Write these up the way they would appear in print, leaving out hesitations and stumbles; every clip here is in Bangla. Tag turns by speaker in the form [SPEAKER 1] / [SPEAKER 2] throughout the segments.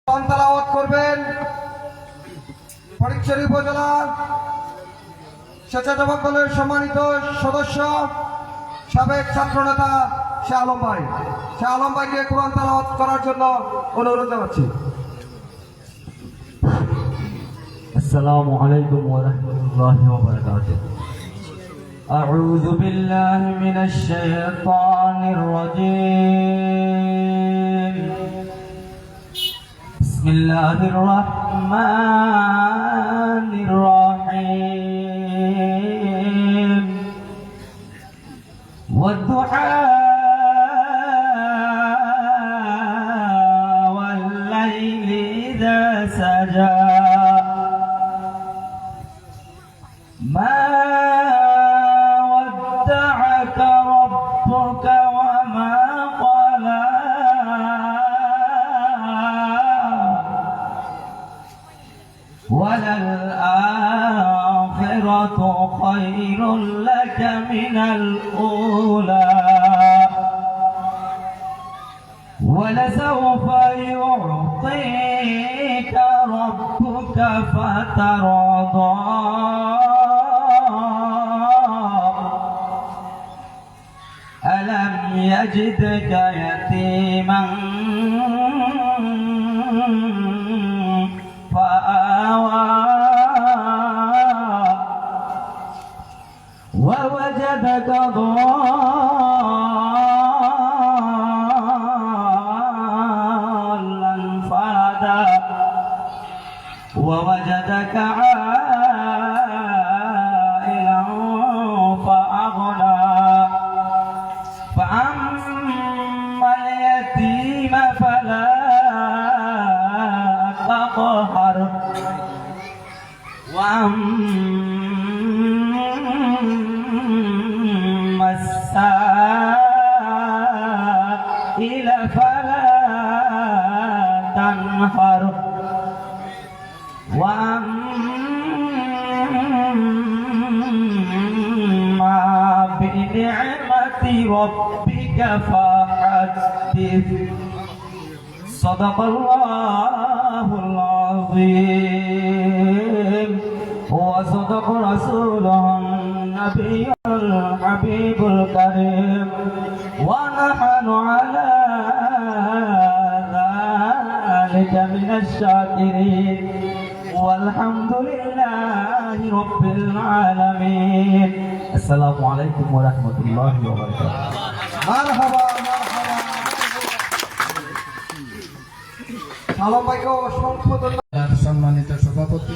[SPEAKER 1] তেলাওয়াত করবেন ফটিকছড়ি উপজেলা স্বেচ্ছাসেবক দলের সম্মানিত সদস্য সাবেক ছাত্রনেতা শাহ আলম ভাই। শাহ আলম ভাইকে কোরআন তেলাওয়াত করার জন্য অনুরোধ জানাচ্ছি।
[SPEAKER 2] আসসালামু আলাইকুম ওয়া রাহমাতুল্লাহি ওয়া বারাকাতুহু। আউযু বিল্লাহি মিনাশ শাইতানির রাজীম। বিসমিল্লাহির রাহমানির রাহিম। ওয়াদ-দুহা ওয়াল-লাইলি ইযা সাজা। ما ودعك ربك وما قلى وللآخرة خير لك من الأولى ولسوف يعطيك ربك فترضى ألم يجدك يتيما فآوى ووجدك ضالا فهدى ووجدك عائلا فأغنى فأما اليتيم فلا تقهر وأما السائل فلا تنهر وأما بنعمة ربك فحدث. صدق الله العظيم وصدق رسوله النبي الحبيب الكريم ونحن على ذلك من الشاكرين والحمد لله رب العالمين. السلام عليكم ورحمة الله وبركاته.
[SPEAKER 1] মারহাবা মারহাবা। আলম ভাইকে অসংখ্য ধন্যবাদ।
[SPEAKER 3] সম্মানিত সভাপতি,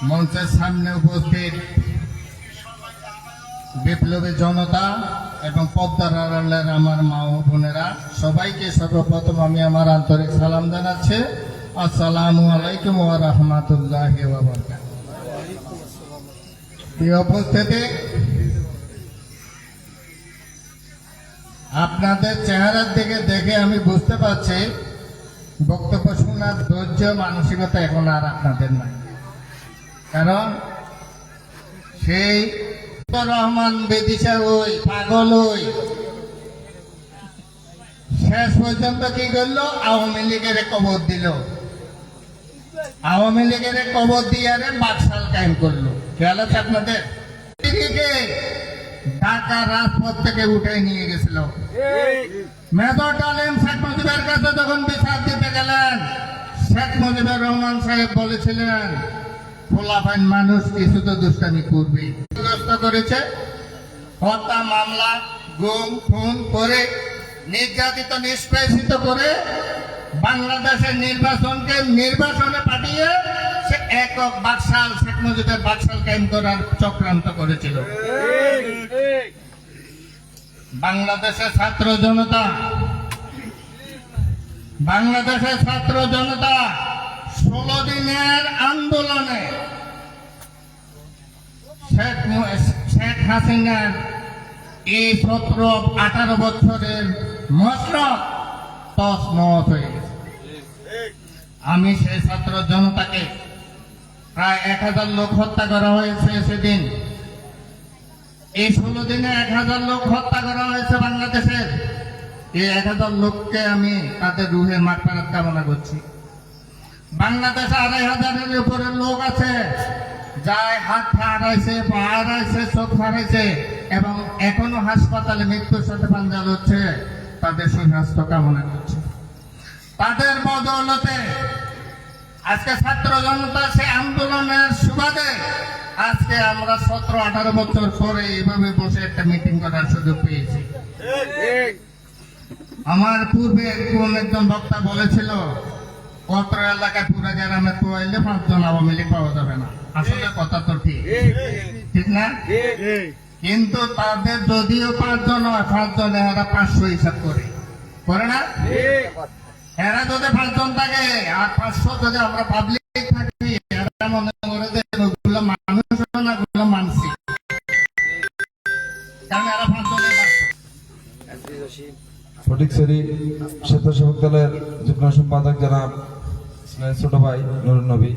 [SPEAKER 3] মঞ্চের সামনে উপস্থিত বিপ্লবী জনতা এবং পদ্মার আড়ালের আমার মা ও বোনেরা, সবাইকে সর্বপ্রথম আমি আমার আন্তরিক সালাম জানাচ্ছি। আসসালামু আলাইকুম ওয়া রাহমাতুল্লাহি ওয়া বারাকাতুহু। প্রিয় উপস্থিতি, আপনাদের চেহারার দিকে দেখে আমি বুঝতে পারছি বক্তব্য শোনার ধৈর্য মানসিকতা এখন আর আপনাদের নাই। কারণ সেই রহমান বেদিশা ওই পাগল ওই শেষ পর্যন্ত কি করলো, আওয়ামী লীগের কবর দিল। আওয়ামী লীগের কবর দিয়ে বাকশাল কায়েম করলো। খেয়াল আছে আপনাদের? ঢাকা রাজপথ থেকে উঠে নিয়ে গেছিল। মেজর ডালিম শেখ মুজিবের কাছে যখন বিচার দিতে গেলেন, শেখ মুজিবুর রহমান সাহেব বলেছিলেন পোলাপাইন মানুষ কিছু তো দুষ্টামি করবে। করেছে হত্যা মামলা, গুম খুন করে নির্যাতিত নিষ্পেষিত করে বাংলাদেশের নির্বাচনে পাঠিয়ে সে একক বাকশাল, শেখ মুজিবের বাকশাল কায়েম করার চক্রান্ত করেছিল। বাংলাদেশের ছাত্র জনতা 16 দিনের আন্দোলনে শেখ হাসিনার এই 17-18 বছরের মসনদ তছনছ হয়ে গেছে। আমি সেই ছাত্র জনতাকে প্রায় 1000 লোক হত্যা করা হয়েছে সেদিন। এই 16 দিনে 1000 লোক হত্যা করা হয়েছে বাংলাদেশের। এই 1000 লোককে আমি তাদের রুহের মাগফিরাত কামনা করছি। বাংলাদেশে 2500-এর উপরে লোক আছে যার হাত হারাইছে, পা হারাইছে, চোখ হারাইছে এবং এখনো হাসপাতালে মৃত্যুর সাথে পাঞ্জা লড়ছে, তাদের সুস্বাস্থ্য কামনা করছে। তাদের বদৌলতে আজকে ছাত্র জনতা সে আন্দোলনের সুবাদে আজকে আমরা 17-18 বছর পরে এইভাবে বসে একটা মিটিং করার সুযোগ পেয়েছি। আমার পূর্বে কোন একজন বক্তা বলেছিল, অত্র এলাকায় পুরা গ্রামে কোয়াইলে 5 জন আওয়ামী লীগ পাওয়া যাবে না। আসলে কথা তো ঠিক না? কিন্তু তাদের যদিও 5 জন হয়, 5 জন এরা 500 হিসাব করে না? এরা যদি 5 জন থাকে আর 500 যদি আমরা পাবলিক থাকি, এরা মনে করে যে ওগুলো মানুষ না, ওগুলো মানসি, কারণ এরা 5 জনের 500।
[SPEAKER 4] ফটিকছড়ি স্বেচ্ছাসেবক দলের যুগ্ম সম্পাদক জনাব ইসমাইল ছোট ভাই নুরুন নবী,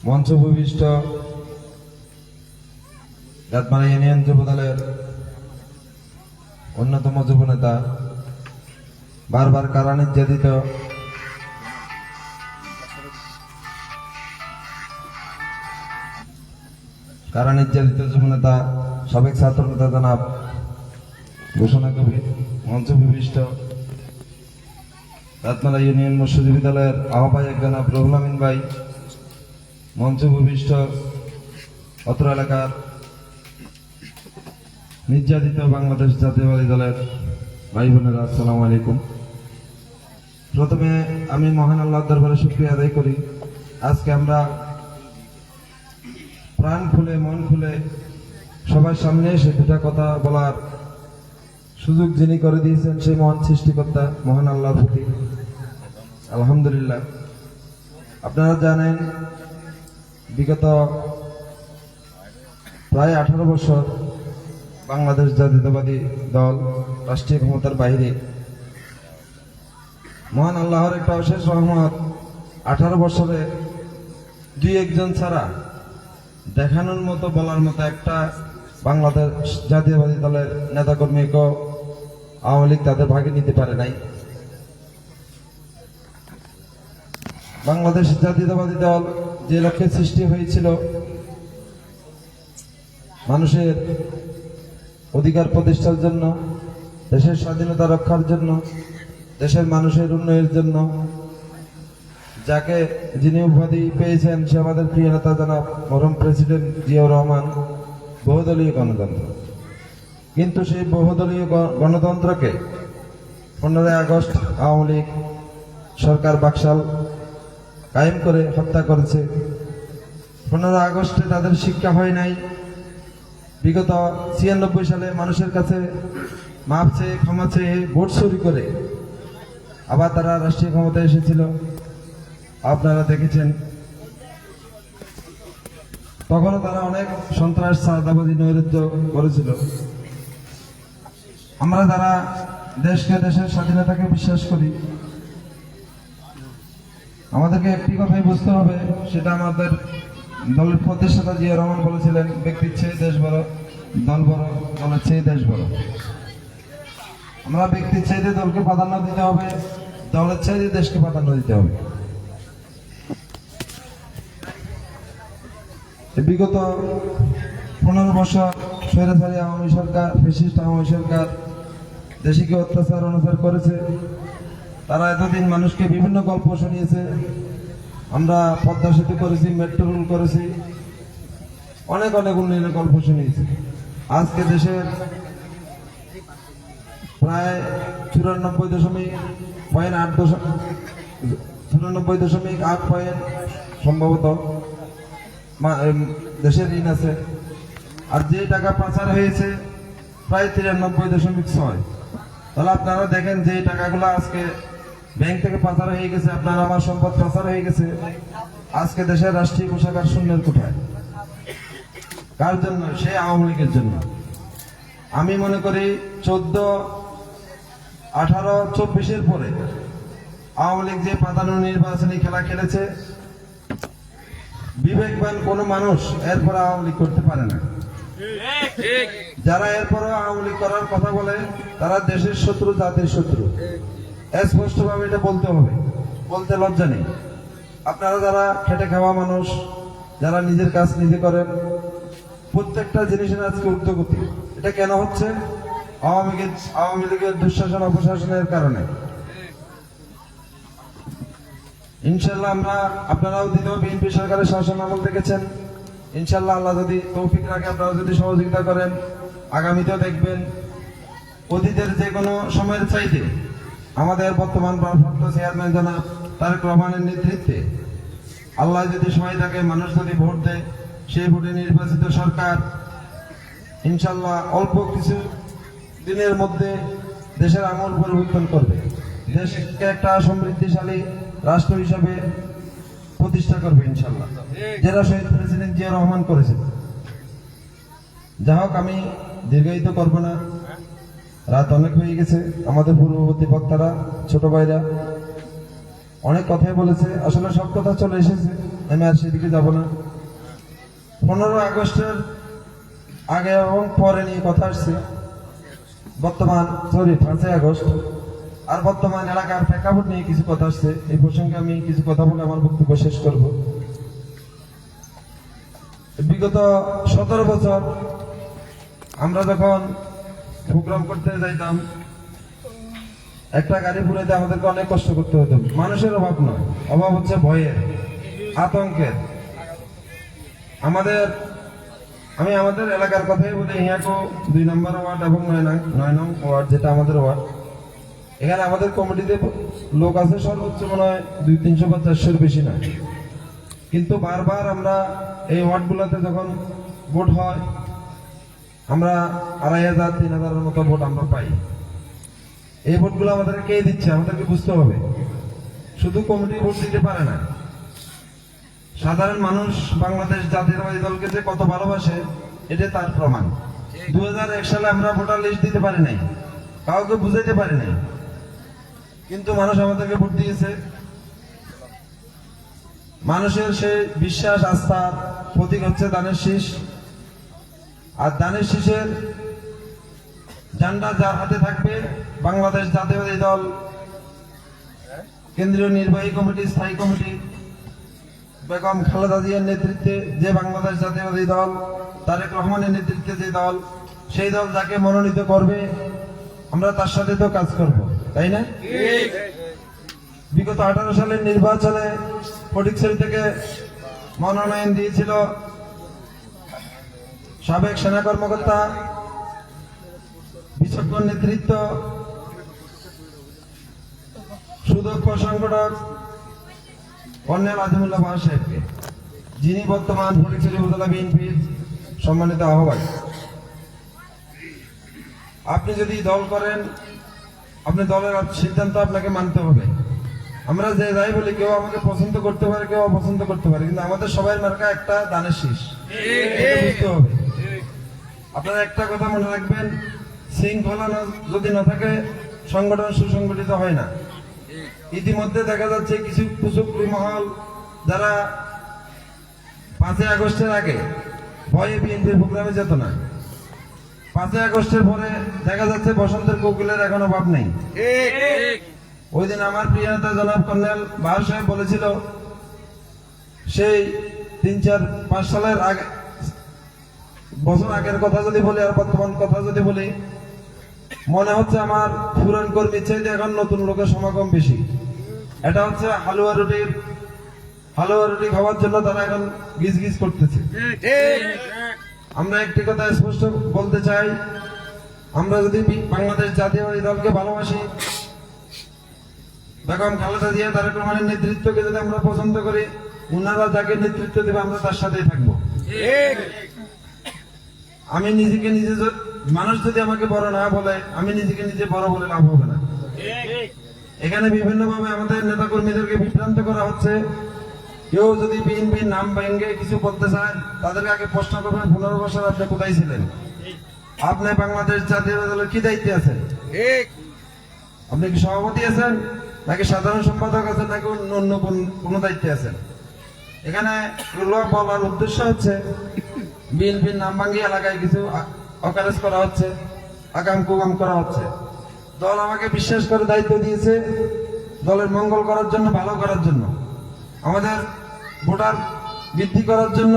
[SPEAKER 4] মঞ্চ ভূমিষ্ঠ রাতমারা ইউনিয়ন যুব দলের অন্যতম যুব নেতা, বারবার কারা নির্যাতিত যুব নেতা, সাবেক ছাত্র নেতা জনাব ঘোষণা কবির, মঞ্চ বিশিষ্ট রাতমালা ইউনিয়ন মৎস্যজীবী দলের আহ্বায়ক জনাব রুহুল আমিন ভাই, মঞ্চ বিশিষ্ট অত্র এলাকার নির্যাতিত বাংলাদেশ জাতীয়বাদী দলের ভাই বোনেরা, আসসালামু আলাইকুম। প্রথমে আমি মহান আল্লাহর দরবারে শুকরিয়া আদায় করি, আজকে আমরা প্রাণ খুলে মন খুলে সবার সামনে এসে দুটা কথা বলার সুযোগ যিনি করে দিয়েছেন সেই মহান সৃষ্টিকর্তা মহান আল্লাহর প্রতি আলহামদুলিল্লাহ। আপনারা জানেন বিগত প্রায় 18 বছর বাংলাদেশ জাতীয়তাবাদী দল রাষ্ট্রীয় ক্ষমতার বাইরে। মহান আল্লাহর একটা অশেষ রহমত, 18 বছরে 2-1 ছাড়া দেখানোর মতো বলার মতো একটা বাংলাদেশ জাতীয়বাদী দলের নেতাকর্মীকে আওয়ামী লীগ তাদের ভাগে নিতে পারে নাই। বাংলাদেশ জাতীয়তাবাদী দল যে লক্ষ্যে সৃষ্টি হয়েছিল, মানুষের অধিকার প্রতিষ্ঠার জন্য, দেশের স্বাধীনতা রক্ষার জন্য, দেশের মানুষের উন্নয়নের জন্য, যাকে যিনি উপাধি পেয়েছেন সে আমাদের প্রিয় নেতা জনাব মরহুম প্রেসিডেন্ট জিয়াউর রহমান, বহুদলীয় গণতন্ত্র। কিন্তু সেই বহুদলীয় গণতন্ত্রকে 15 আগস্ট আওয়ামী লীগ সরকার বাকশাল কায়েম করে হত্যা করেছে। 15 আগস্টে তাদের শিক্ষা হয় নাই। বিগত 96 সালে মানুষের কাছে মাপ চেয়ে, ক্ষমা চেয়ে, ভোট চুরি করে আবার তারা রাষ্ট্রীয় ক্ষমতায় এসেছিল। আপনারা দেখেছেন তখনও তারা অনেক সন্ত্রাস, চাঁদাবাজি, নৈরাজ্য করেছিল। আমরা যারা দেশকে, দেশের স্বাধীনতাকে বিশ্বাস করি, আমাদেরকে একটি কথাই বুঝতে হবে, সেটা আমাদের দলের প্রতিষ্ঠাতা জিয়া রহমান বলেছিলেন, ব্যক্তির চেয়ে দেশ বড়, দল বড়, দলের চেয়ে দেশ বড়। আমরা ব্যক্তির চাইতে দলকে প্রাধান্য দিতে হবে, দলের চাইতে দেশকে প্রাধান্য দিতে হবে। বিগত 15 বছর স্বৈরাচারী আওয়ামী সরকার, ফ্যাসিস্ট আওয়ামী সরকার দেশে কি অত্যাচার অনাচার করেছে। তারা এতদিন মানুষকে বিভিন্ন গল্প শুনিয়েছে। আমরা পদ্মা সেতু করেছি, মেট্রো রেল করেছি, অনেক অনেক উন্নয়নের গল্প শুনিয়েছি। আজকে দেশের প্রায় 94.8 পয়েন্ট সম্ভবত দেশের ঋণ আছে। আর যে টাকা পাচার হয়েছে প্রায় 93.6। তাহলে আপনারা দেখেন যে টাকাগুলো আজকে ব্যাংক থেকে পাচার হয়ে গেছে, আপনার আমার সম্পদ পাচার হয়ে গেছে, আজকে দেশের রাষ্ট্রীয় কোষাগার শূন্যের কোঠায়। কার জন্য? সেই আওয়ামী লীগের জন্য। আমি মনে করি 14, 18, 24-এর পরে আওয়ামী লীগ যে প্রাধান্য নির্বাচনী খেলা খেলেছে, বিবেকবান কোন মানুষ এরপর আওয়ামী লীগ করতে পারে না। যারা এরপরও আওয়ামী লীগ করার কথা বলে তারা দেশের শত্রু, জাতির শত্রু। স্পষ্টভাবে এটা বলতে হবে, বলতে লজ্জা নেই। আপনারা যারা খেটে খাওয়া মানুষ, যারা নিজের কাজ নিজে করেন, প্রত্যেকটা জিনিসের আজকে ঊর্ধ্বগতি। এটা কেন হচ্ছে? আওয়ামী লীগের দুঃশাসন, অপশাসনের কারণে। ইনশাল্লাহ আপনারাও দ্বিতীয় বিএনপি সরকারের শাসন আমল দেখেছেন। ইনশাল্লাহ আল্লাহ যদি তৌফিক রাখে, আপনারা যদি সহযোগিতা করেন, আগামীতেও দেখবেন অতীতের যে কোনো সময়ের চাইতে আমাদের বর্তমান ভারপ্রাপ্ত চেয়ারম্যান জনাব তারেক রহমানের নেতৃত্বে আল্লাহ যদি সময় থাকে, মানুষ যদি ভোট দেয়, সেই ভোটে নির্বাচিত সরকার ইনশাল্লাহ অল্প কিছু দিনের মধ্যে দেশের আমূল পরিবর্তন করবে, দেশকে একটা সমৃদ্ধিশালী রাষ্ট্র হিসাবে প্রতিষ্ঠা করবে ইনশাল্লাহ, যেটা শহীদ প্রেসিডেন্ট জিয়া রহমান করেছেন। যা হোক, আমি দীর্ঘায়িত করবো না, রাত অনেক হয়ে গেছে। আমাদের পূর্ববর্তী বক্তারা, ছোট ভাইরা অনেক কথাই বলেছে, আসলে সব কথা চলে এসেছে, আমি আর সেদিকে যাব না। 15 আগস্টের আগে এবং পরে নিয়ে কথা আসছে, 5ই আগস্ট আর বর্তমান এলাকার প্রেক্ষাপট নিয়ে কিছু কথা আসছে। এই প্রসঙ্গে আমি কিছু কথা বলে আমার বক্তব্য শেষ করব। বিগত 17 বছর আমরা যখন প্রোগ্রাম করতে যাইতাম, একটা গাড়ি পুরাইতে আমাদেরকে অনেক কষ্ট করতে হতো। মানুষের অভাব নয়, অভাব হচ্ছে ভয়ের, আতঙ্কের। আমি আমাদের এলাকার কথাই বলি, হিয়াকো 2 নম্বর ওয়ার্ড এবং 9 নং ওয়ার্ড, যেটা আমাদের ওয়ার্ড, এখানে আমাদের কমিটিতে লোক আছে সর্বোচ্চ মনে হয় 200-300 বা 400-এর বেশি নয়। কিন্তু বারবার আমরা এই ওয়ার্ডগুলোতে যখন ভোট হয়, আমরা 2500-3000-এর মতো ভোট আমরা পাই। এই ভোটগুলো আমাদেরকে কে দিচ্ছে আমাদেরকে বুঝতে হবে। শুধু কমিটি ভোট দিতে পারে না, সাধারণ মানুষ বাংলাদেশ জাতীয়তাবাদী দলকে যে কত ভালোবাসে এটা তার প্রমাণ। 2001 সালে আমরা ভোটার লিস্ট দিতে পারি নাই, কাউকে বুঝাইতে পারি নাই, কিন্তু মানুষ আমাদেরকে ভোট দিয়েছে। মানুষের সেই বিশ্বাস, আস্থার প্রতীক হচ্ছে ধানের শীষ। আর ধানের শীষের ঝান্ডা যার হাতে থাকবে, বাংলাদেশ জাতীয়তাবাদী দল কেন্দ্রীয় নির্বাহী কমিটি, স্থায়ী কমিটি, বেগম খালেদা জিয়ার নেতৃত্বে যে বাংলাদেশ জাতীয়তাবাদী দল, তারেক রহমানের নেতৃত্বে যে দল, সেই দল যাকে মনোনীত করবে আমরা তার সাথে তো কাজ করব, তাই না? বিগত 18 সালের নির্বাচনে ফটিকছড়ি থেকে মনোনয়ন দিয়েছিল সাবেক সেনা কর্মকর্তা, বিচক্ষণ নেতৃত্ব, সুদক্ষ সংগঠক কর্নেল আজিমুল্লাহ বাহার সাহেবকে, যিনি বর্তমান ফটিকছড়ি উপজেলা বিএনপির সম্মানিত আহ্বায়ক। আপনি যদি দল করেন, আপনি দলের সিদ্ধান্ত আপনাকে মানতে হবে। আমরা যে যাই বলি, কেউ আমাকে পছন্দ করতে পারে, কেউ অপছন্দ করতে পারে, কিন্তু আমাদের সবাই মার্কা একটা, ধানের শীষ। এটা বুঝতে হবে। আপনারা একটা কথা মনে রাখবেন, শৃঙ্খলা যদি না থাকে সংগঠন সুসংগঠিত হয় না। ইতিমধ্যে দেখা যাচ্ছে কিছু কুচক্রী মহল যারা 5ই আগস্টের আগে ভয়ে বিএনপির প্রোগ্রামে যেত না, 5ই আগস্টের পরে দেখা যাচ্ছে বসন্তের কোকিলের এখন অভাব নেই। ওই দিন আমার প্রিয় নেতা জনাব কর্নেল বাহার সাহেব বলেছিল, সেই 3-4-5 সালের আগে বছর আগের কথা যদি বলি আর বর্তমান কথা যদি বলি, মনে হচ্ছে আমার পুরান কর্মীর চাইতে এখন নতুন লোকের সমাগম বেশি। এটা হচ্ছে হালুয়া রুটি খাওয়ার জন্য তারা এখন গিজ গিজ করতেছে। আমরা একটি কথা স্পষ্ট বলতে চাই, আমরা যদি বাংলাদেশ জাতীয়তাবাদী দলকে ভালোবাসি, বেগম খালেদা জিয়া, তারেক রহমানের নেতৃত্বকে যদি আমরা পছন্দ করি, উনারা যাকে নেতৃত্ব দেবে আমরা তার সাথেই থাকবো। আমি নিজেকে নিজে, মানুষ যদি আমাকে বড় না বলে, আমি নিজেকে নিজে বড় বলে লাভ হবে না। এখানে বিভিন্ন ভাবে আমাদের নেতা কর্মীদেরকে বিভ্রান্ত করা হচ্ছে। কেউ যদি বিএনপির নাম ভেঙে কিছু বলতে চায়, তাদেরকে আগে প্রশ্ন করবেন, 15 বছর আপনি কোথায় ছিলেন? আপনি বাংলাদেশ জাতীয়তাবাদী দলের কি দায়িত্বে আছেন? আপনি কি সভাপতি আছেন, নাকি সাধারণ সম্পাদক আছেন, নাকি অন্য কোন দায়িত্বে আছেন? এখানে বলার উদ্দেশ্য হচ্ছে বিএনপির নাম ভাঙিয়ে এলাকায় কিছু অকারেজ করা হচ্ছে, আগাম কুগাম করা হচ্ছে। দল আমাকে বিশ্বাস করে দায়িত্ব দিয়েছে দলের মঙ্গল করার জন্য, ভালো করার জন্য, আমাদের ভোটার বৃদ্ধি করার জন্য,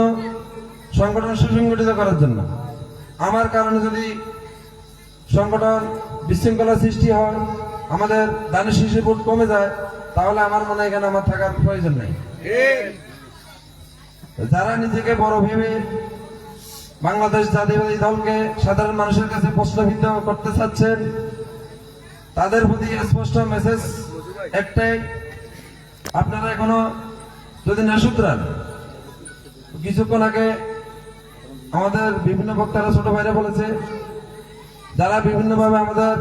[SPEAKER 4] সংগঠন সুসংগঠিত করার জন্য। আমার কারণে যদি সংগঠন বিশৃঙ্খলা সৃষ্টি হয়, আমাদের দানের শীর্ষে ভোট কমে যায়, তাহলে আমার মনে হয় এখানে আমার থাকার প্রয়োজন নেই। যারা নিজেকে বড় ভেবে বাংলাদেশ জাতীয়তাবাদী দলকে সাধারণ মানুষের কাছে প্রশ্নবিদ্ধ করতে চাচ্ছেন, তাদের প্রতি স্পষ্ট মেসেজ একটাই, আপনারা এখনো যদি না শুধরান, কিছুক্ষণ আগে আমাদের বিভিন্ন বক্তারা, ছোট ভাইরা বলেছে, যারা বিভিন্নভাবে আমাদের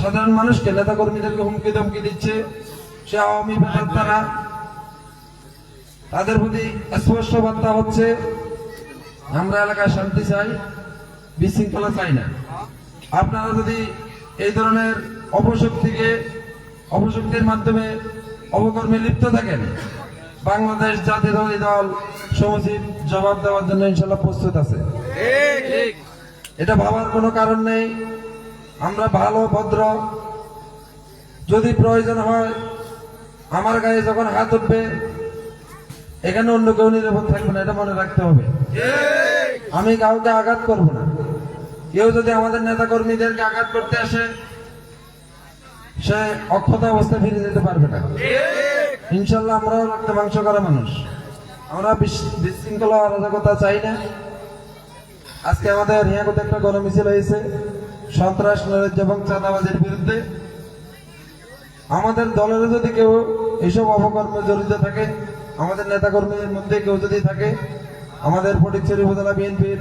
[SPEAKER 4] সাধারণ মানুষকে, নেতা কর্মীদেরকে হুমকি ধমকি দিচ্ছে, সে আওয়ামী তারা, তাদের প্রতি স্পষ্ট বার্তা হচ্ছে, আমরা এলাকায় শান্তি চাই, বিশৃঙ্খলা চাই না। আপনারা যদি এই ধরনের অপশক্তির মাধ্যমে অপকর্মে লিপ্ত থাকেন, বাংলাদেশ জাতীয়তাবাদী দল সমুচিত জবাব দেওয়ার জন্য ইনশাল্লাহ প্রস্তুত আছে। এটা ভাবার কোনো কারণ নেই। আমরা ভালো ভদ্র, যদি প্রয়োজন হয় আমার গায়ে যখন হাত উঠবে, এখানে অন্য কেউ নিরাপদ থাকবে না, এটা মনে রাখতে হবে। আমি কাউকে আঘাত করব না। কেউ যদি আমাদের নেতা কর্মীদেরকে আঘাত করতে আসে, সে অক্ষত অবস্থায় ফিরে যেতে পারবে না। ইনশাল্লাহ আমরাও রক্ত মাংস করা মানুষ, আমরা বিশৃঙ্খলা অরাজকতা চাই না। আজকে আমাদের হিয়াকুতে একটা গণমিছিল হয়েছে সন্ত্রাস, নৈরাজ্য এবং চাঁদাবাজির বিরুদ্ধে। আমাদের দলের যদি কেউ এইসব অপকর্মে জড়িত থাকে, আমাদের নেতা কর্মীদের মধ্যে কেউ যদি থাকে, আমাদের ফটিকছড়ি উপজেলা বিএনপির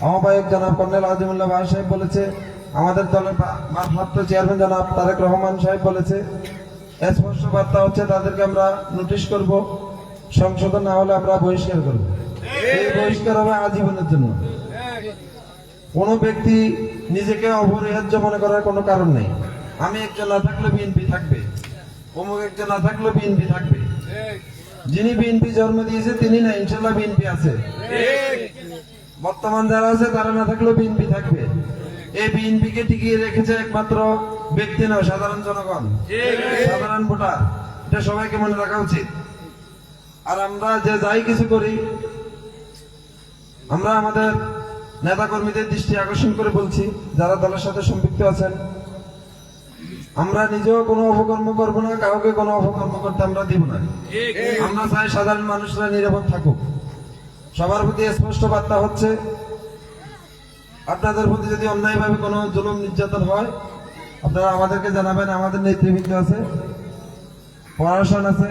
[SPEAKER 4] আহ্বায়ক জনাব কর্নেল আজিমুল্লাহ বাহার সাহেব বলেছে, আমাদের দলের ভারপ্রাপ্ত চেয়ারম্যান জনাব তারেক রহমান সাহেব বলেছে, স্পষ্ট বার্তা হচ্ছে তাদেরকে আমরা নোটিশ করব, সংশোধন না হলে আমরা বহিষ্কার করব। এই বহিষ্কার হবে আজীবনের জন্য। কোনো ব্যক্তি নিজেকে অপরিহার্য মনে করার কোনো কারণ নেই। আমি একজন না থাকলে বিএনপি থাকবে, অমুক একজন না থাকলে বিএনপি থাকবে। যিনি বিএনপি জন্ম দিয়েছে তিনি না, ইনশাল্লাহ বিএনপি আছে। বর্তমান যারা আছে তারা না থাকলেও বিএনপি থাকবে। এই বিএনপি কে টিকিয়ে রেখেছে একমাত্র ব্যক্তি নয়, সাধারণ জনগণ, সাধারণ ভোটার। এটা সবাইকে মনে রাখা উচিত। আর আমরা যে যাই কিছু করি, আমরা আমাদের নেতা কর্মীদের দৃষ্টি আকর্ষণ করে বলছি, যারা দলের সাথে সম্পৃক্ত আছেন, আমরা নিজেও কোনো অপকর্ম করব না, কাউকে কোনো অপকর্ম করতে আমরা দিব না। আমরা চাই সাধারণ মানুষরা নিরাপদ থাকুক। সবার প্রতি স্পষ্ট বার্তা হচ্ছে, আপনাদের প্রতি যদি অন্যায়ভাবে কোনো জুলুম নির্যাতন হয়, আপনারা আমাদেরকে জানাবেন। আমাদের নেতৃবৃন্দ আছে, প্রশাসন আছে,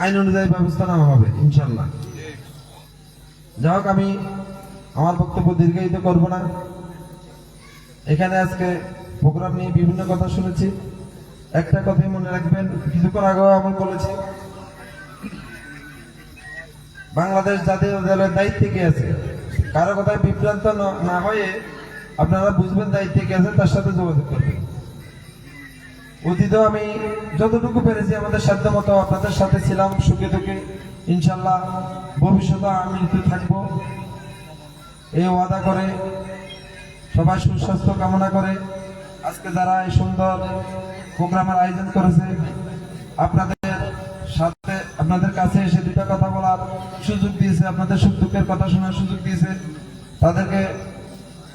[SPEAKER 4] আইন অনুযায়ী ব্যবস্থা নেওয়া হবে ইনশাল্লাহ। যাই হোক, আমি আমার বক্তব্য দীর্ঘায়িত করব না। এখানে আজকে প্রোগ্রাম নিয়ে বিভিন্ন কথা শুনেছি। একটা কথাই মনে রাখবেন, কিছুক্ষণ আগেও আমি বলেছি, বাংলাদেশ জাতীয় দলের দায়িত্বে কে আছে। কারো কথায় বিভ্রান্ত না হয়ে আপনারা বুঝবেন দায়িত্বে কে আছে, তার সাথে যোগাযোগ করবেন। অতীতেও আমি যতটুকু পেরেছি আমাদের সাধ্য মতো আপনাদের সাথে ছিলাম, সুখে দুঃখে। ইনশাল্লাহ ভবিষ্যতে আমি থাকবো, এই ওয়াদা করে, সবাই সুস্বাস্থ্য কামনা করে আজকে যারা এই সুন্দর প্রোগ্রামের আয়োজন করেছে, আপনাদের কাছে এসে দুটা কথা বলার সুযোগ দিয়েছে, আপনাদের সুখ দুঃখের কথা শোনার সুযোগ দিয়েছে, তাদেরকে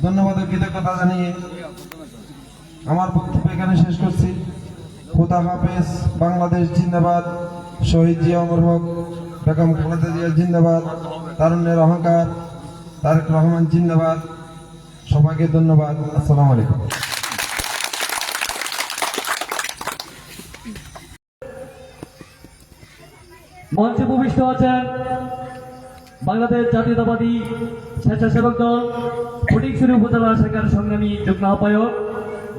[SPEAKER 4] ধন্যবাদ ও কৃতজ্ঞতা জানিয়ে আমার বক্তব্য এখানে শেষ করছি। খোদা হাফেজ। বাংলাদেশ জিন্দাবাদ। শহীদ জিয়া অমর হোক। বেগম খালেদা জিয়া জিন্দাবাদ। তারুণ্যের অহংকার তারেক রহমান জিন্দাবাদ। সবাইকে ধন্যবাদ। আসসালামু আলাইকুম।
[SPEAKER 5] মঞ্চে উপবিষ্ট আছেন বাংলাদেশ জাতীয়তাবাদী স্বেচ্ছাসেবক দল ফটিকছড়ি উপজেলা শাখার সংগ্রামী যুগ্ম আহ্বায়ক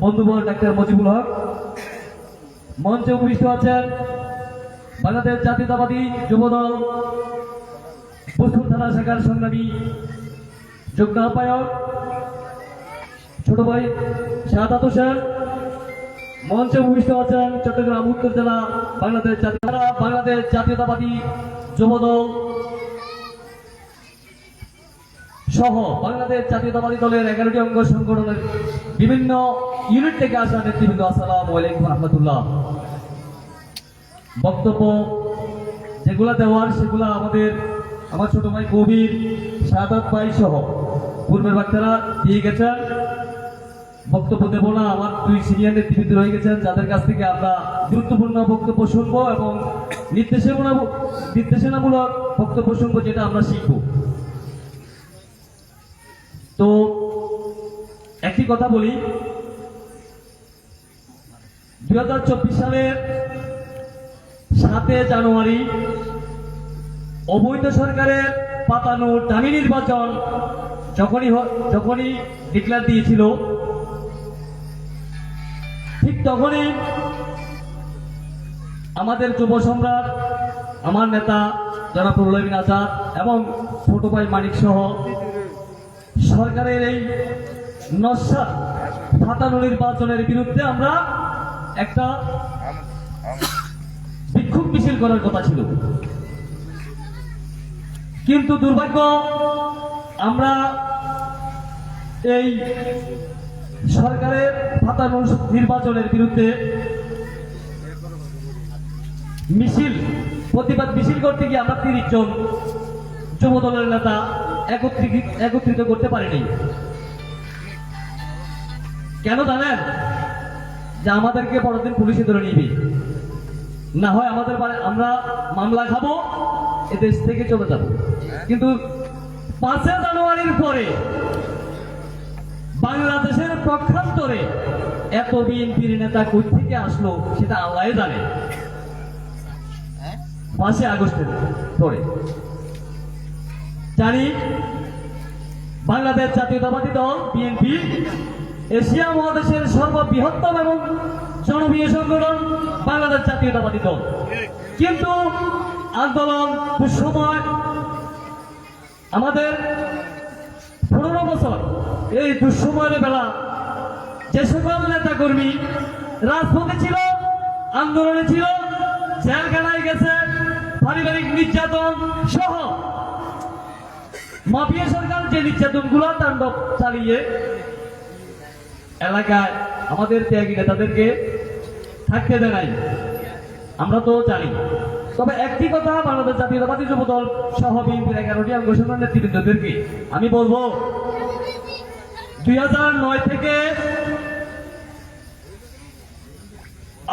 [SPEAKER 5] বন্ধুবর ডাক্তার মজিবুল হক। মঞ্চে উপবিষ্ট আছেন বাংলাদেশ জাতীয়তাবাদী যুবদল পুষ্পুর থানা শাখার সংগ্রামী যুগ্ম আহ্বায়ক ছোট ভাই শাহাদাত হোসেন। মঞ্চে উপবিষ্ট আছেন চট্টগ্রাম উত্তর জেলা বাংলাদেশ জাতীয়তাবাদী যুবদল সহ বাংলাদেশ জাতীয়তাবাদী দলের 11টি অঙ্গ সংগঠনের বিভিন্ন ইউনিট থেকে আসা নেতৃবৃন্দ, আসসালামু আলাইকুম রহমতুল্লাহ। বক্তব্য যেগুলা দেওয়ার সেগুলা আমার ছোট ভাই কবির, শাহাদাত ভাই সহ পূর্বের বক্তারা দিয়ে গেছেন। বক্তব্য দেব না, আমার 2 সিনিয়র নেতৃবৃন্দ রয়ে গেছেন, যাদের কাছ থেকে আমরা গুরুত্বপূর্ণ বক্তব্য শুনবো এবং নির্দেশনামূলক বক্তব্য শুনবো, যেটা আমরা শিখবো। তো একটি কথা বলি, 2024 সালের 7 জানুয়ারি অবৈধ সরকারের পাতানো দামি নির্বাচন যখনই ডিক্লেয়ার দিয়েছিল, ঠিক তখনই আমাদের যুব সম্রাট, আমার নেতা জনাব প্রলয় আজাদ এবং ছোট ভাই মানিক সহ সরকারের এই নস্যাৎ ফাটানো নির্বাচনের বিরুদ্ধে আমরা একটা বিক্ষোভ মিছিল করার কথা ছিল। কিন্তু দুর্ভাগ্য, আমরা এই সরকারের ফাটানো নির্বাচনের বিরুদ্ধে প্রতিবাদ মিছিল করতে গিয়ে আমরা 30 জন যুব দলের নেতা একত্রিত করতে পারিনি। কেন জানেন? যে আমাদেরকে পরদিন পুলিশে ধরে নিবি, না হয় আমরা মামলা খাবো, এ দেশ থেকে চলে যাব। কিন্তু 5 জানুয়ারির পরে বাংলাদেশের পক্ষান্তরে এত বিএনপির নেতা কই থেকে আসলো সেটা আল্লাহ জানে। 5 আগস্টের পরে জানি বাংলাদেশ জাতীয়তাবাদী দল বিএনপি এশিয়া মহাদেশের সর্ববৃহত্তম এবং জনপ্রিয় সংগঠন বাংলাদেশ জাতীয়তাবাদী দল। কিন্তু আন্দোলন দুঃসময় আমাদের 15 বছর এই দুঃসময়ের বেলা যে সকল নেতা কর্মী রাজপথে ছিল, আন্দোলনে ছিল, জেলখানায় গেছে, পারিবারিক নির্যাতন সহ মাফিয়া সরকার যে নির্যাতনগুলো তাণ্ডব চালিয়ে এলাকায় আমাদের ত্যাগী নেতাদেরকে থাকতে দেয় নাই, আমরা তো জানি। তবে একটি কথা বাংলাদেশ জাতীয়তাবাদী যুব দল সহ বিএনপির 11টি অঙ্গ সংগঠনের নেতৃবৃন্দদেরকে আমি বলবো, 2009 থেকে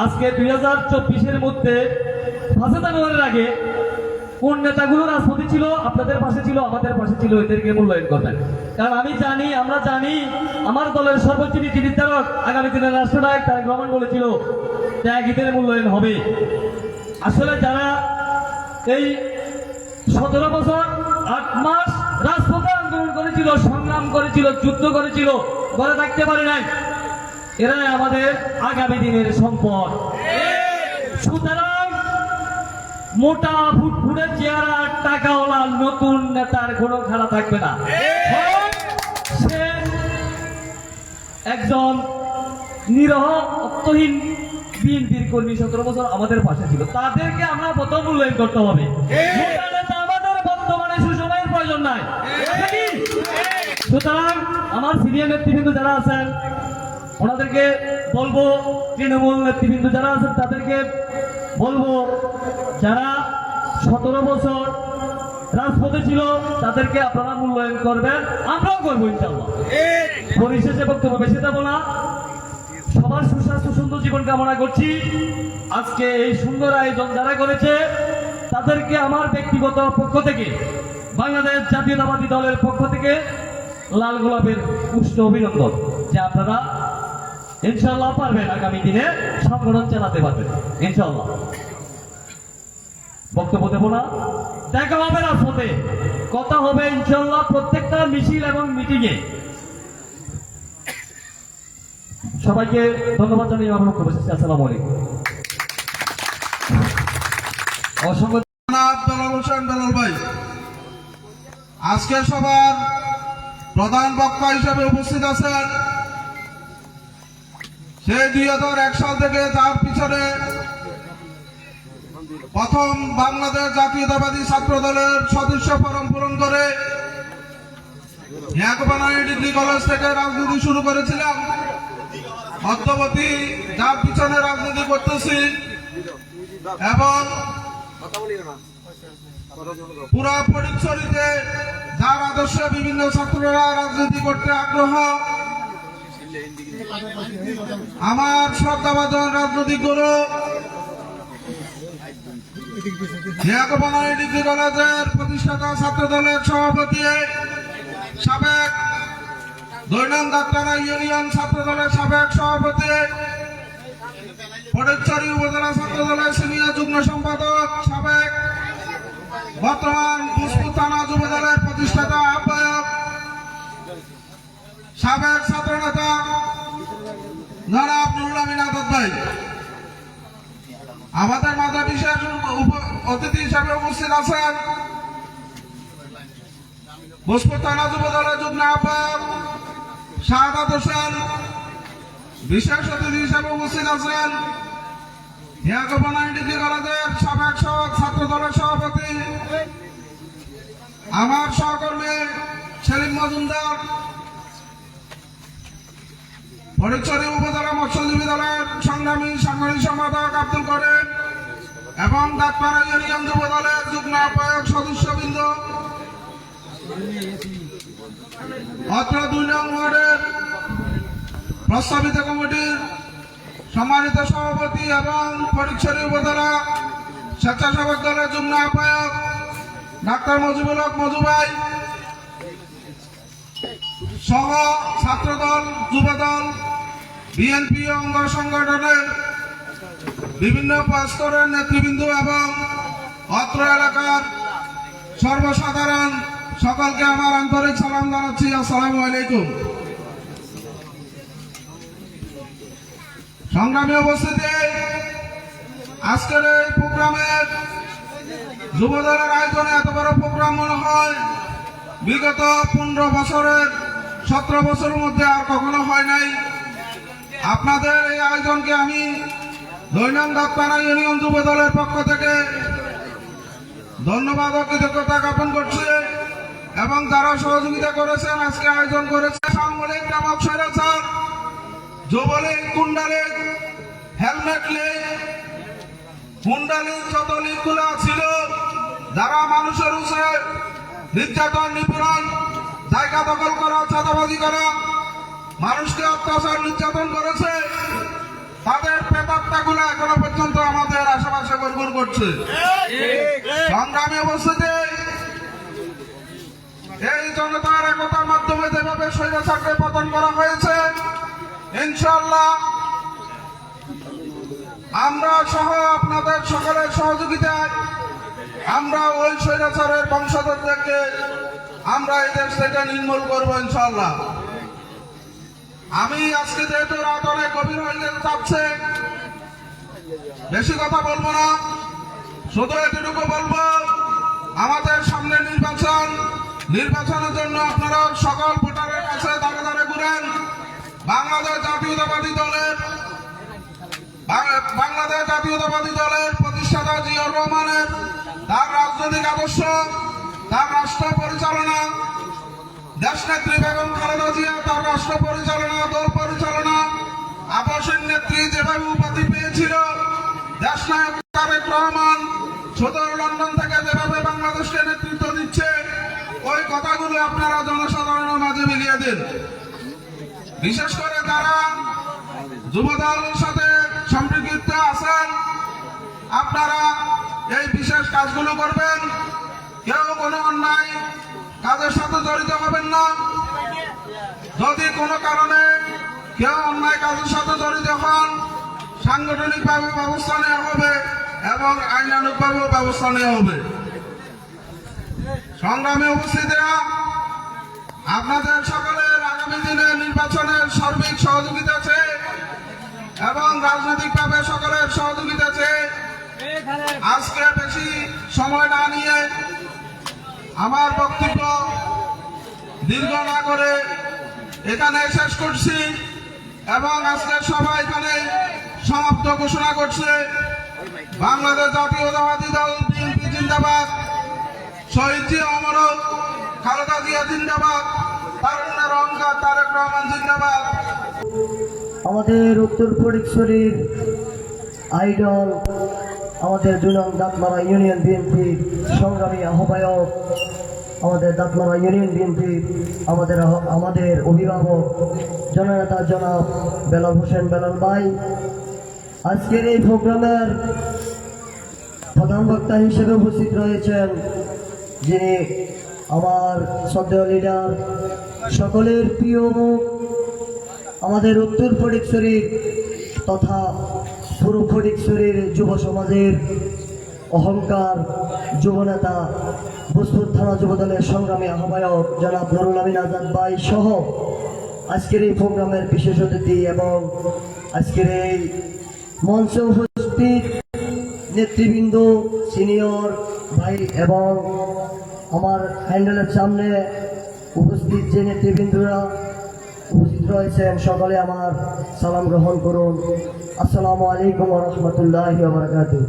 [SPEAKER 5] আজকে 2024-এর মধ্যে 5 জানুয়ারির আগে কোন নেতাগুলো রাজপথে ছিল, আপনাদের পাশে ছিল, আমাদের পাশে ছিল, এদেরকে মূল্যায়ন করবেন। কারণ আমরা জানি আমার দলের সর্বোচ্চ নীতি নির্ধারক আগামী দিনের রাষ্ট্রনায়ক তারেক রহমান বলেছিল ত্যাগীদের মূল্যায়ন হবে। আসলে যারা এই 17 বছর 8 মাস রাজপথে আন্দোলন করেছিল, সংগ্রাম করেছিল, যুদ্ধ করেছিল, ঘরে থাকতে পারে নাই, এরাই আমাদের আগামী দিনের সম্পদ। সুতরাং মোটা ফুটফুটে চেহারা টাকাওয়ালা নতুন নেতার কোনো খেলা থাকবে না। সে একজন নিরহ অর্থহীন বিএনপির কর্মী 17 বছর আমাদের পাশে ছিল, তাদেরকে আমরা প্রথম মূল্যায়ন করতে হবে। মোটা নেতা আমাদের বর্তমানে সুসময়ের প্রয়োজন নাই। সুতরাং আমার সিনিয়র নেতৃবৃন্দ যারা আছেন ওনাদেরকে বলবো, তৃণমূল নেতৃবৃন্দ যারা আছেন তাদেরকে বলবো, যারা 17 বছর রাজপথে ছিল তাদেরকে আপনারা মূল্যায়ন করবেন, আমরাও করবো ইনশাআল্লাহ। পরিশেষে বক্তব্য বেশি দেব না, সবার সুস্বাস্থ্য সুন্দর জীবন কামনা করছি। আজকে এই সুন্দর আয়োজন যারা করেছে তাদেরকে আমার ব্যক্তিগত পক্ষ থেকে, বাংলাদেশ জাতীয়তাবাদী দলের পক্ষ থেকে লাল গোলাপের পুষ্ট অভিনন্দন, যে আপনারা ইনশাআল্লাহ পারবেন, আগামী দিনে সংগঠন চালাতে পারবেন ইনশাআল্লাহ। বক্তব্য দেব না, দেখা হবে রাজপথে, কথা হবে ইনশাআল্লাহ প্রত্যেকটা মিছিল এবং মিটিংয়ে। সবাইকে ধন্যবাদ জানিয়ে আমার বক্তব্য শেষ। আসসালামু আলাইকুম।
[SPEAKER 1] অসংখ্য ধন্যবাদ বেলাল হোসেন বেলাল ভাই। আজকের সবার প্রধান বক্তা হিসেবে উপস্থিত আছেন সেই 2001 সাল থেকে তার পিছনে প্রথম বাংলাদেশ জাতীয়তাবাদী ছাত্র দলের সদস্য ফরম পূরণ করে ইয়াকুবানানি ডিগ্রি কলেজ থেকে রাজনীতি শুরু করেছিলাম, অদ্যবধি যার পিছনে রাজনীতি করতেছি এবং পুরা ফটিকছড়িতে যার আদর্শে বিভিন্ন ছাত্ররা রাজনীতি করতে আগ্রহ, আমার শ্রদ্ধাভাজন রাজনৈতিক গুরু ইয়াকুবানানি ডিগ্রি কলেজের প্রতিষ্ঠাতা ছাত্র দলের সভাপতি, সাবেক দৈনন্দিন ডাক্তার ইউনিয়ন ছাত্র দলের সাবেক সভাপতি, ফটিকছড়ি উপজেলা ছাত্র দলের সিনিয়র যুগ্ম সম্পাদক, সাবেক বর্তমান পুষ্পুর থানা যুব দলের প্রতিষ্ঠাতা আহ্বায়ক, সাবেক ছাত্র নেতা জনাব নুরুল আমিন আজাদ ভাই, আমাদের মাঝে বিশেষ অতিথি হিসাবে উপস্থিত আছেন পুষ্পুর থানা যুব দলের যুগ্ম আহ্বায়ক শাহাদাত হোসেন, বিশেষ অতিথি হিসাবে উপস্থিত আছেন ইয়াকুবানানি ডিগ্রি কলেজের সাবেক ছাত্র দলের সভাপতি আমার সহকর্মী সেলিম মজুমদার, ফটিকছড়ি উপজেলা মৎস্যজীবী দলের সংগ্রামী সাংগঠনিক সম্পাদক আব্দুল করিম এবং ডাক্তার ইউনিয়ন যুব দলের যুগ্ম আহ্বায়ক সদস্যবৃন্দ, অত্র ২ নং ওয়ার্ডের প্রস্তাবিত কমিটির সম্মানিত সভাপতি এবং ফটিকছড়ি উপজেলা স্বেচ্ছাসেবক দলের যুগ্ম আহ্বায়ক ডাক্তার মজিবুল হক মজু ভাই সহ ছাত্রদল, যুবদল, বিএনপি অঙ্গ সংগঠনের বিভিন্ন স্তরের নেতৃবৃন্দ এবং অত্র এলাকার সর্বসাধারণ সকলকে আমার আন্তরিক সালাম জানাচ্ছি। আসসালামু আলাইকুম। সংগ্রামী উপস্থিতি, আজকের এই প্রোগ্রামের যুবদলের আয়োজনে এত বড় প্রোগ্রাম মনে হয় বিগত 15 বছরের 17 বছরের মধ্যে আর কখনো হয় নাই। আপনাদের এই আয়োজনকে আমি দৈনন্দিন ডাক্তার ইউনিয়ন যুব দলের পক্ষ থেকে ধন্যবাদ ও কৃতজ্ঞতা জ্ঞাপন করছি এবং যারা সহযোগিতা করেছেন, আজকে আয়োজন করেছে সামরিক নামক স্বৈরাচার যুবলীগ, কুন্ডালীগ, হেলমেট লীগ, কুন্ডালীগ যত লীগগুলো ছিল যারা মানুষের উপরে নির্যাতন, নিপীড়ন, জায়গা দখল করা, চাঁদাবাজি করা, মানুষকে অত্যাচার নির্যাতন করেছে, তাদের প্রেতাত্মাগুলো এখনো পর্যন্ত আমাদের আশেপাশে ঘুরঘুর করছে। সংগ্রামী উপস্থিতি, এই জনতার একতার মাধ্যমে যেভাবে স্বৈরাচারকে পতন করা হয়েছে, ইনশাআল্লাহ আমরা সহ আপনাদের সকলের সহযোগিতায় আমরা ওই স্বৈরাচারের বংশধরদেরকে আমরা এই দেশ থেকে নির্মূল করবো ইনশাআল্লাহ। আমি আজকে যেহেতু রাত অনেক গভীর হয়ে যেতে চাচ্ছে, বেশি কথা বলবো না, শুধু এতটুকু বলবো, আমাদের সামনে নির্বাচনের জন্য আপনারা সকল ভোটারের কাছে দাঁড়ে দাঁড়ে ঘুরেন। বাংলাদেশ জাতীয়তাবাদী দলের প্রতিষ্ঠাতা জিয়াউর রহমানের তার রাজনৈতিক আদর্শ, তার রাষ্ট্র পরিচালনা, দেশনেত্রী বেগম খালেদা জিয়া তার রাষ্ট্র পরিচালনা, দল পরিচালনা, আবাসিক নেত্রী যেভাবে উপাধি পেয়েছিল, দেশনায়ক তারেক রহমান সদর লন্ডন থেকে যেভাবে বাংলাদেশকে নেতৃত্ব দিচ্ছে, ওই কথাগুলো আপনারা জনসাধারণের মাঝে মিলিয়ে দিন। বিশেষ করে যারা যুবদলের সাথে সম্পৃক্ত আছেন, আপনারা এই বিশেষ কাজগুলো করবেন। কেউ কোনো অন্যায় কাজের সাথে জড়িত হবেন না। যদি কোনো কারণে কেউ অন্যায় কাজের সাথে জড়িত হন, সাংগঠনিকভাবে ব্যবস্থা নেওয়া হবে এবং আইনানুগভাবেও ব্যবস্থা নেওয়া হবে। সংগ্রামে উপস্থিতিরা, আপনাদের সকলের আগামী দিনে নির্বাচনের সার্বিক সহযোগিতা আছে এবং রাজনৈতিকভাবে সকলের সহযোগিতা আছে। আজকে বেশি সময় না নিয়ে আমার বক্তব্য দীর্ঘ না করে এখানে শেষ করছি এবং আজকে সবাই এখানে সমাপ্ত ঘোষণা করছে। বাংলাদেশ জাতীয়তাবাদী দল বিএনপি জিন্দাবাদ, শহীদ জিয়া অমর, খালেদা জিয়া জিন্দাবাদ, তারুণ্যের অহংকার তারেক রহমান জিন্দাবাদ।
[SPEAKER 6] আমাদের উত্তর ফটিকছড়ির আইডল, আমাদের 2 নং দাঁতমারা ইউনিয়ন বিএনপির সংগ্রামী আহ্বায়ক, আমাদের দাঁতমারা ইউনিয়ন বিএনপির আমাদের অভিভাবক জননেতা জনাব বেলাল হোসেন বেলাল ভাই আজকের এই প্রোগ্রামের প্রধান বক্তা হিসেবে উপস্থিত রয়েছেন, যিনি আমার শ্রদ্ধেয় লিডার, সকলের প্রিয় মুখ, আমাদের উত্তর ফটিকছড়ির তথা পূর্ব ফটিকছড়ির যুব সমাজের অহংকার যুবনেতা, ভোজপুর থানা যুবদলের সংগ্রামী আহ্বায়ক জনাব নুরুল আমিন আজাদ ভাই সহ আজকের এই প্রোগ্রামের বিশেষ অতিথি এবং আজকের এই মঞ্চে উপস্থিত নেতৃবৃন্দ, সিনিয়র ভাই এবং আমার হ্যান্ডেলের সামনে উপস্থিত যে নেতৃবৃন্দরা উপস্থিত রয়েছেন, সকলে আমার সালাম গ্রহণ করুন। আসসালামু আলাইকুম ওয়া রাহমাতুল্লাহি ওয়া বারাকাতুহু।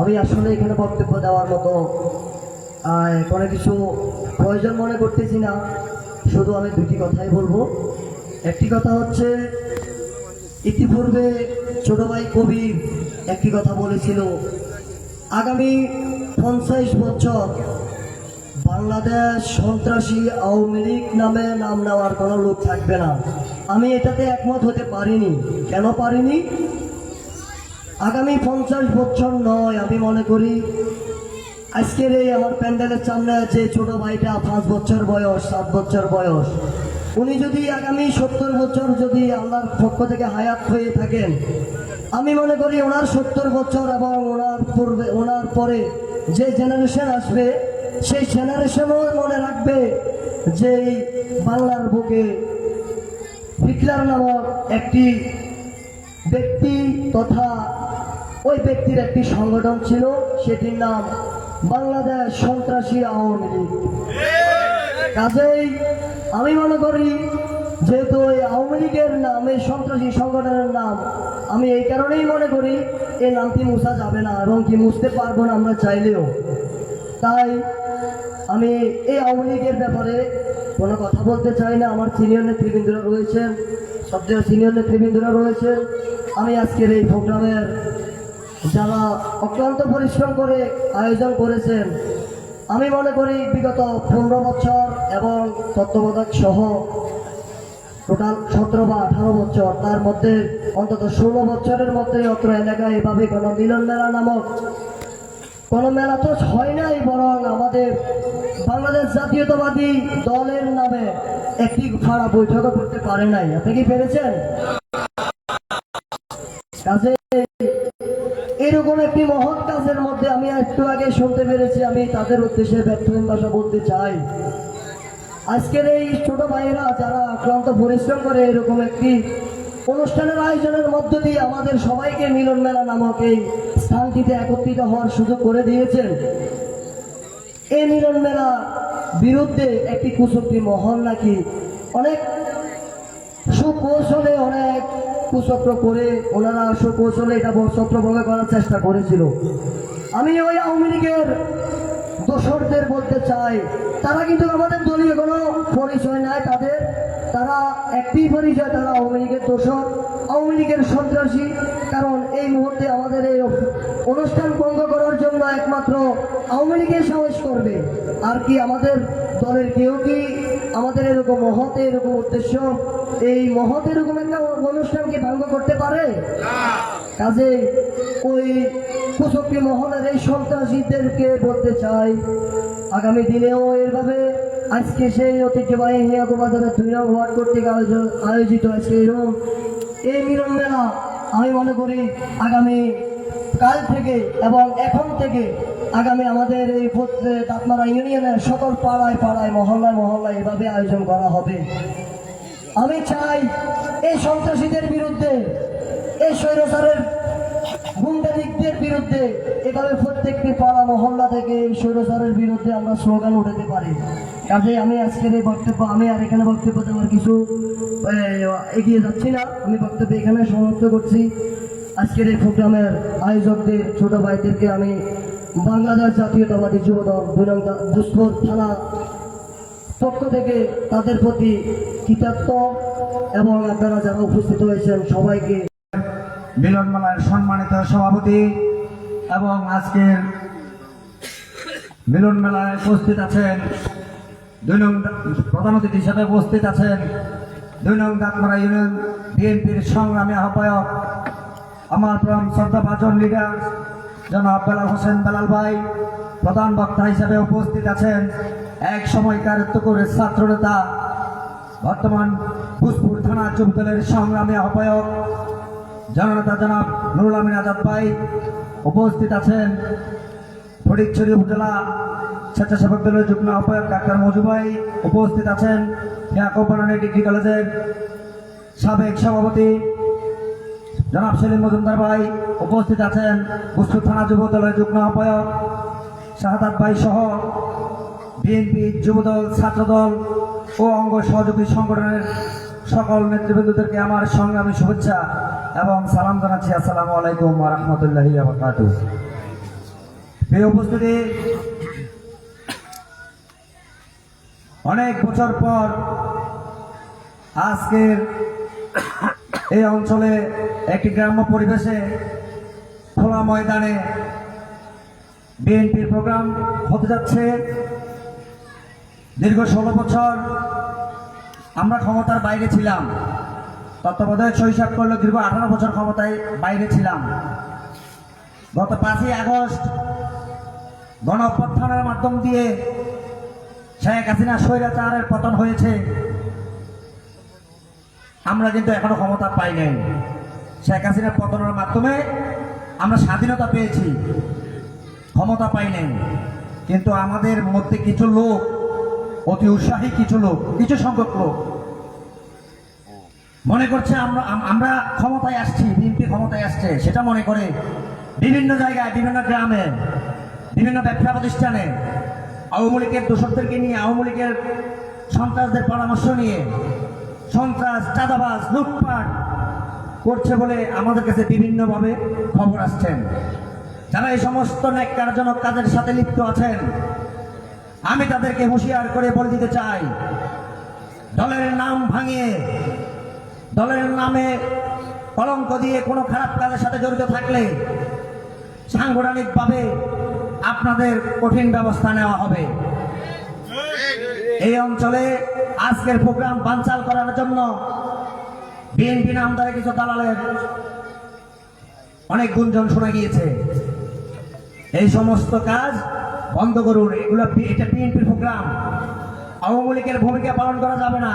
[SPEAKER 6] আমি আসলে এখানে বক্তব্য দেওয়ার মতো কোনো কিছু প্রয়োজন মনে করতেছি না, শুধু আমি দুটি কথাই বলবো। একটি কথা হচ্ছে, ইতিপূর্বে ছোট ভাই কবির একটি কথা বলেছিল, আগামী 50 বছর বাংলাদেশ সন্ত্রাসী আওয়ামী লীগ নামে নাম নেওয়ার কোনো লোক থাকবে না। আমি এটাতে একমত হতে পারিনি। কেন পারিনি? আগামী 50 বছর নয়, আমি মনে করি আজকের এই আমার প্যান্ডেলের সামনে আছে ছোট ভাইটা 5 বছর বয়স, 7 বছর বয়স, উনি যদি আগামী 70 বছর যদি আল্লাহর পক্ষ থেকে হায়াত হয়ে থাকেন, আমি মনে করি ওনার 70 বছর এবং ওনার পরে যে জেনারেশন আসবে সেই জেনারেশনও মনে রাখবে যে এই বাংলার বুকে হিটলার নামক একটি ব্যক্তি তথা ওই ব্যক্তির একটি সংগঠন ছিল, সেটির নাম বাংলাদেশ সন্ত্রাসী আওয়ামী লীগ। কাজেই আমি মনে করি যেহেতু ওই আওয়ামী লীগের নাম, এই সন্ত্রাসী সংগঠনের নাম, আমি এই কারণেই মনে করি এই নামটি মুছা যাবে না এবং কি মুছতে পারবো না আমরা চাইলেও। তাই আমি এই আওয়ামী লীগের ব্যাপারে কোনো কথা বলতে চাই না। আমার সিনিয়র নেতৃবৃন্দরা রয়েছেন, সবচেয়ে সিনিয়র নেতৃবৃন্দরা রয়েছেন। আমি আজকের এই প্রোগ্রামের যারা অক্লান্ত পরিশ্রম করে আয়োজন করেছেন, আমি মনে করি বিগত 15 বছর এবং তত্ত্বাবধায়ক সহ টোটাল 17 বা 18 বছর, তার মধ্যে অন্তত 16 বছরের মধ্যে অত্র এলাকায় এভাবে কোনো মিলন মেলা নামক কোনো মেলা তো হয় নাই, বরং আমাদের বাংলাদেশ জাতীয়তাবাদী দলের নামে একটি ফাড়া বৈঠকও করতে পারে নাই। আপনি কি পেরেছেন? কাজে এরকম একটি মহৎ কাজের মধ্যে আমি একটু আগে শুনতে পেরেছি, আমি তাদের উদ্দেশ্যে ব্যর্থহীন ভাষা বলতে চাই। আজকের এই ছোট ভাইয়েরা যারা আক্রান্ত পরিশ্রম করে এরকম একটি অনুষ্ঠানের আয়োজনের মধ্য দিয়ে আমাদের সবাইকে মিলন মেলা নামক এই স্থানটিতে একত্রিত হওয়ার সুযোগ করে দিয়েছেন। এই মিলন মেলা বিরুদ্ধে একটি কুশক্তি মহল নাকি অনেক সুকৌশলে অনেক কুচক্র করে ওনারা সুকৌশলে এটা ছত্রভঙ্গ করার চেষ্টা করেছিল। আমি ওই আওয়ামী লীগের দোসরদের বলতে চাই, তারা কিন্তু আমাদের দলীয় কোনো পরিচয় নাই তাদের, তারা একটি পরিচয়, তারা আওয়ামী লীগের দোসর, আওয়ামী লীগের সন্ত্রাসী। কারণ এই মুহূর্তে আমাদের এই অনুষ্ঠান ভঙ্গ করার জন্য একমাত্র আওয়ামী লীগের সাহস করবে, আর কি আমাদের দলের কেউ কি আমাদের এরকম মহৎ এরকম উদ্দেশ্য এই মহৎ এরকম একটা অনুষ্ঠানকে ভঙ্গ করতে পারে? কাজে ওই কুচক্রী মহলের এই সন্ত্রাসীদেরকে বলতে চাই, আগামী দিনেও এইভাবে আজকে সেই ঐতিহ্যবাহী হিয়াকুবাজারের 2 নং ওয়ার্ড কর্তৃক আয়োজিত আজকে এরকম এই মিলন মেলা, আমি মনে করি আগামী কাল থেকে এবং এখন থেকে আগামী আমাদের এই দাঁতমারা ইউনিয়নের সকল পাড়ায় পাড়ায় মহল্লায় মহল্লায় এভাবে আয়োজন করা হবে। আমি চাই এই সন্ত্রাসীদের বিরুদ্ধে, এই স্বৈরাচারের গুন্ডালিকদের বিরুদ্ধে এভাবে প্রত্যেকটি পাড়া মহল্লা থেকে এই স্বৈরাচারের বিরুদ্ধে আমরা স্লোগান উঠাতে পারি। কাজে আমি আজকের এই বক্তব্য, আমি আর এখানে বক্তব্য দেওয়ার কিছু এগিয়ে যাচ্ছি না, আমি বক্তব্য এখানে সমাপ্ত করছি। আজকের এই প্রোগ্রামের আয়োজকদের ছোট ভাইদেরকে আমি বাংলাদেশ জাতীয়তাবাদী যুবদল 2 নং ভোজপুর থানা পক্ষ থেকে তাদের প্রতি কৃতজ্ঞ এবং আপনারা যারা উপস্থিত হয়েছেন সবাইকে
[SPEAKER 2] মিলন মেলার সম্মানিত সভাপতি এবং আজকের মিলন মেলায় উপস্থিত আছেন প্রধান অতিথি হিসাবে উপস্থিত আছেন 2 নং দাঁতমারা ইউনিয়ন বিএনপির সংগ্রামী আহ্বায়ক আমার প্রাণ শ্রদ্ধাভাজন লিডার জনাব বেলাল হোসেন বেলাল ভাই। প্রধান বক্তা হিসাবে উপস্থিত আছেন এক সময়কার উত্তরের ছাত্র নেতা বর্তমান ভূজপুর থানা যুবদলের সংগ্রামী আহ্বায়ক জননেতা জনাব নুরুল আমিন আজাদ ভাই। উপস্থিত আছেন ফটিকছড়ি উপজেলা স্বেচ্ছাসেবক দলের যুগ্ম আহ্বায়ক ডাক্তার মজু ভাই। উপস্থিত আছেন ইয়াকুবানী ডিগ্রি কলেজের সাবেক সভাপতি জনাব সেলিম মজুমদার ভাই। উপস্থিত আছেন ভূজপুর থানা যুব দলের যুগ্ম আহ্বায়ক শাহাদাত ভাই সহ বিএনপি যুবদল ছাত্রদল ও অঙ্গ সহযোগী সংগঠনের সকল নেতৃবৃন্দদেরকে আমার সংগ্রামী শুভেচ্ছা এবং সালাম জানাচ্ছি। আসসালামু আলাইকুম ওয়া রাহমাতুল্লাহি ওয়া বারাকাতুহু। প্রিয় উপস্থিতি, অনেক বছর পর আজকের এই অঞ্চলে একটি গ্রাম্য পরিবেশে খোলা ময়দানে বিএনপির প্রোগ্রাম হতে যাচ্ছে। দীর্ঘ 16 বছর আমরা ক্ষমতার বাইরে ছিলাম, তত্ত্বাবধায়ক হিসাব করলে দীর্ঘ 18 বছর ক্ষমতায় বাইরে ছিলাম। গত 5ই আগস্ট গণ অভ্যুত্থানের মাধ্যম দিয়ে শেখ হাসিনা স্বৈরাচারের পতন হয়েছে। আমরা কিন্তু এখনো ক্ষমতা পাই নাই। শেখ হাসিনার পতনের মাধ্যমে আমরা স্বাধীনতা পেয়েছি, ক্ষমতা পাই নাই। কিন্তু আমাদের মধ্যে কিছু লোক, অতি উৎসাহী কিছু লোক, কিছু সংখ্যক লোক মনে করছে আমরা ক্ষমতায় আসছি, বিএনপি ক্ষমতায় আসছে, সেটা মনে করে বিভিন্ন জায়গায়, বিভিন্ন গ্রামে, বিভিন্ন ব্যবসা প্রতিষ্ঠানে আওয়ামী লীগের দোষকদেরকে নিয়ে, আওয়ামী লীগের সন্ত্রাসদের পরামর্শ নিয়ে সন্ত্রাস, চাঁদাবাজ, লুটপাট করছে বলে আমাদের কাছে বিভিন্নভাবে খবর আসছেন। যারা এই সমস্ত ন্যাক্কারজনক কাজের সাথে লিপ্ত আছেন, আমি তাদেরকে হুঁশিয়ার করে বলে দিতে চাই, দলের নাম ভাঙিয়ে, দলের নামে কলঙ্ক দিয়ে কোনো খারাপ কাজের সাথে জড়িত থাকলে সাংগঠনিকভাবে আপনাদের কঠিন ব্যবস্থা নেওয়া হবে। এই অঞ্চলে আজকের প্রোগ্রাম বানচাল করার জন্য বিএনপি নামদারে কিছু দালালের অনেক গুঞ্জন শোনা গিয়েছে। এই সমস্ত কাজ বন্ধ করুন। এটা বিএনপির প্রোগ্রাম, আওয়ামী লীগের ভূমিকা পালন করা যাবে না।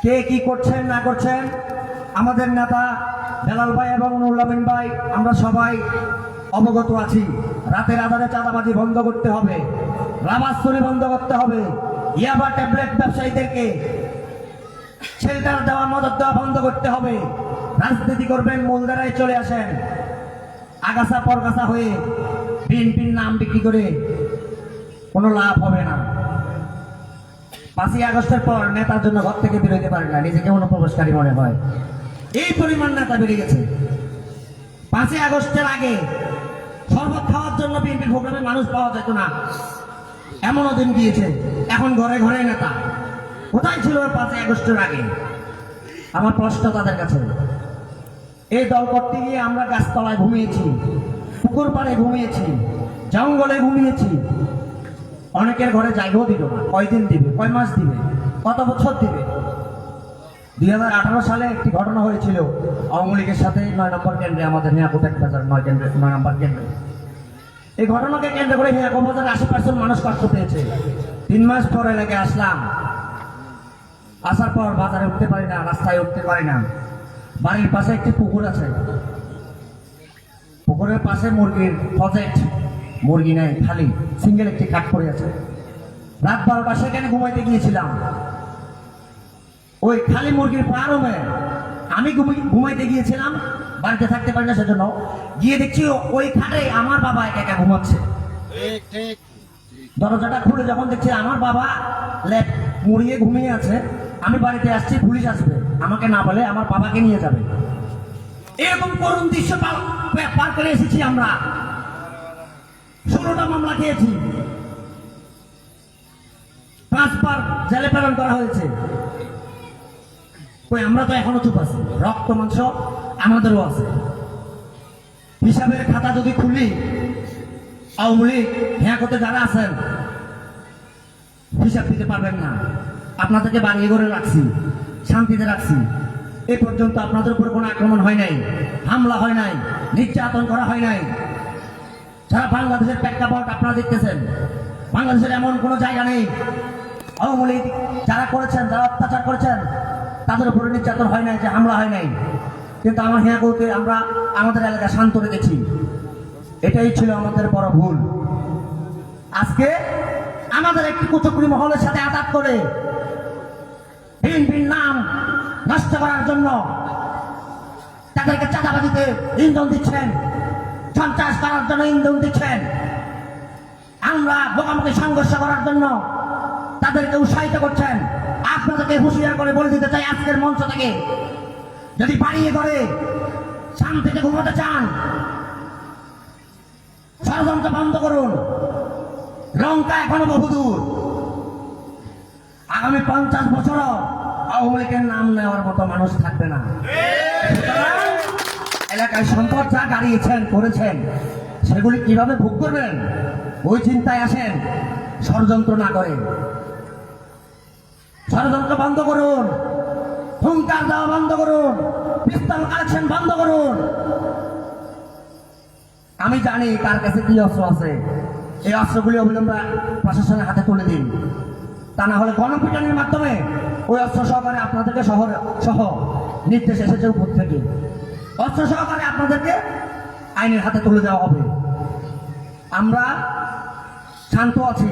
[SPEAKER 2] কে কি করছেন না করছেন, আমাদের নেতা বেলাল ভাই এবং নুরুল আমিন ভাই আমরা সবাই অবগত আছি। রাতের আধারে চাঁদাবাজি বন্ধ করতে হবে, রাবাস চুরি বন্ধ করতে হবে, ইয়াবা ট্যাবলেট ব্যবসায়ীদেরকে শেল্টার দেওয়া, মদত দেওয়া বন্ধ করতে হবে। রাজনীতি করবেন, মূলধারায় চলে আসেন। আগাছা পরগাছা হয়ে বিএনপির নাম বিক্রি করে কোনো লাভ হবে না। 5ই আগস্টের পর নেতার জন্য ঘর থেকে বেরোতে পারে না, নিজেকে অনুপ্রবেশকারী মনে হয়। এই পরিমাণ নেতা বেড়ে গেছে। 5ই আগস্টের আগে শরবত খাওয়ার জন্য বিএনপির প্রোগ্রামে মানুষ পাওয়া যেত না, এমনও দিন গিয়েছে। এখন ঘরে ঘরে নেতা। কোথায় ছিল 5ই আগস্টের আগে? আমার প্রশ্ন তাদের কাছে। এই দল করতে গিয়ে আমরা গাছতলায় ঘুমিয়েছি, পুকুর পাড়ে ঘুমিয়েছি, জঙ্গলে ঘুমিয়েছি। অনেকের ঘরে জায়গাও দিল না। কয়দিন দিবে, কয় মাস দিবে, কত বছর দিবে? 2018 সালে একটি ঘটনা হয়েছিল আওয়ামী লীগের সাথে 9 নম্বর কেন্দ্রে, আমাদের হিয়াকুব বাজার 9 নম্বর কেন্দ্রে। এই ঘটনাকে কেন্দ্র করে হিয়াকুব বাজার 80% মানুষ কষ্ট পেয়েছে। 3 মাস পর এলাকায় আসলাম। আসার পর বাজারে উঠতে পারি না, রাস্তায় উঠতে পারি না। বাড়ির পাশে একটি পুকুর আছে, পুকুরের পাশে মুরগির প্রজেক্ট, মুরগি নেই, খালি সিঙ্গেল একটি খাট পড়ে আছে। রাত 12টা সেখানে ঘুমাইতে গিয়েছিলাম। ওই খালি মুরগির ফার্মে আমি ঘুমাইতে গিয়েছিলাম, বাড়িতে থাকতে পারি না, সেজন্য গিয়ে দেখছি ওই খাটে আমার বাবা একা একা ঘুমাচ্ছে। দরজাটা খুলে যখন দেখছি আমার বাবা লেপ মুড়িয়ে ঘুমিয়ে আছে, আমি বাড়িতে আসছি, পুলিশ আসবে, আমাকে না বলে আমার বাবাকে নিয়ে যাবে। এরকম করুণ দৃশ্য পার করে এসেছি আমরা। 16টা মামলা খেয়েছি। 5 বার জেলে প্রেরণ করা হয়েছে। কই আমরা তো এখনো চুপ আছি, রক্ত মাংস আমাদেরও আছে। হিসাবের খাতা যদি খুলি, আওয়ামী লীগ হ্যাঁ করতে যারা আছেন হিসাব দিতে পারবেন না। আপনাদেরকে বাড়িয়ে করে রাখছি, শান্তিতে রাখছি। এ পর্যন্ত আপনাদের উপর কোনো আক্রমণ হয় নাই, হামলা হয় নাই, নির্যাতন করা হয় নাই। সারা বাংলাদেশের প্রেক্ষাপট আপনারা দেখতেছেন। বাংলাদেশের এমন কোনো জায়গা নেই আওয়ামী লীগ যারা করেছেন, যারা অত্যাচার করেছেন তাদের উপরে নির্যাতন হয় নাই, যে হামলা হয় নাই। কিন্তু আমার হ্যাঁ করতে আমরা আমাদের এলাকা শান্ত রেখেছি। এটাই ছিল আমাদের বড় ভুল। আজকে আমাদের একটি কুচক্রী মহলের সাথে আঘাত করে বিএনপির নাম নষ্ট করার জন্য তাদেরকে চাঁদাবাজিতে ইন্ধন দিচ্ছেন, সন্ত্রাস করার জন্য ইন্ধন দিচ্ছেন। আমরা মুখোমুখি সংঘর্ষ করার জন্য তাদেরকে উৎসাহিত করছেন। আপনাদেরকে হুঁশিয়ার করে বলে দিতে চাই আজকের মঞ্চ থেকে, যদি বাড়িয়ে করে শান্তিতে ঘুমাতে চান, ষড়যন্ত্র বন্ধ করুন। লঙ্কা এখনো বহুদূর। আগামী 50 বছরও আওয়ামী লীগের নাম নেওয়ার মতো মানুষ থাকবে না। সুতরাং এলাকায় সম্পদ যা গাড়িয়েছেন করেছেন সেগুলি কিভাবে ভোগ করবেন ওই চিন্তায় আসেন, ষড়যন্ত্র না করে। ষড়যন্ত্র বন্ধ করুন, হুঙ্কার দেওয়া বন্ধ করুন, পিস্তল কালেকশন বন্ধ করুন। আমি জানি কার কাছে কি অস্ত্র আছে, এই অস্ত্রগুলি অবিলম্বে প্রশাসনের হাতে তুলে দিন। তা না হলে গণপিটনের মাধ্যমে ওই অস্ত্র সহকারে আপনাদেরকে সহ নির্দেশ এসেছে উপর থেকে, অস্ত্র সহকারে আপনাদেরকে আইনের হাতে তুলে দেওয়া হবে। আমরা শান্ত আছি।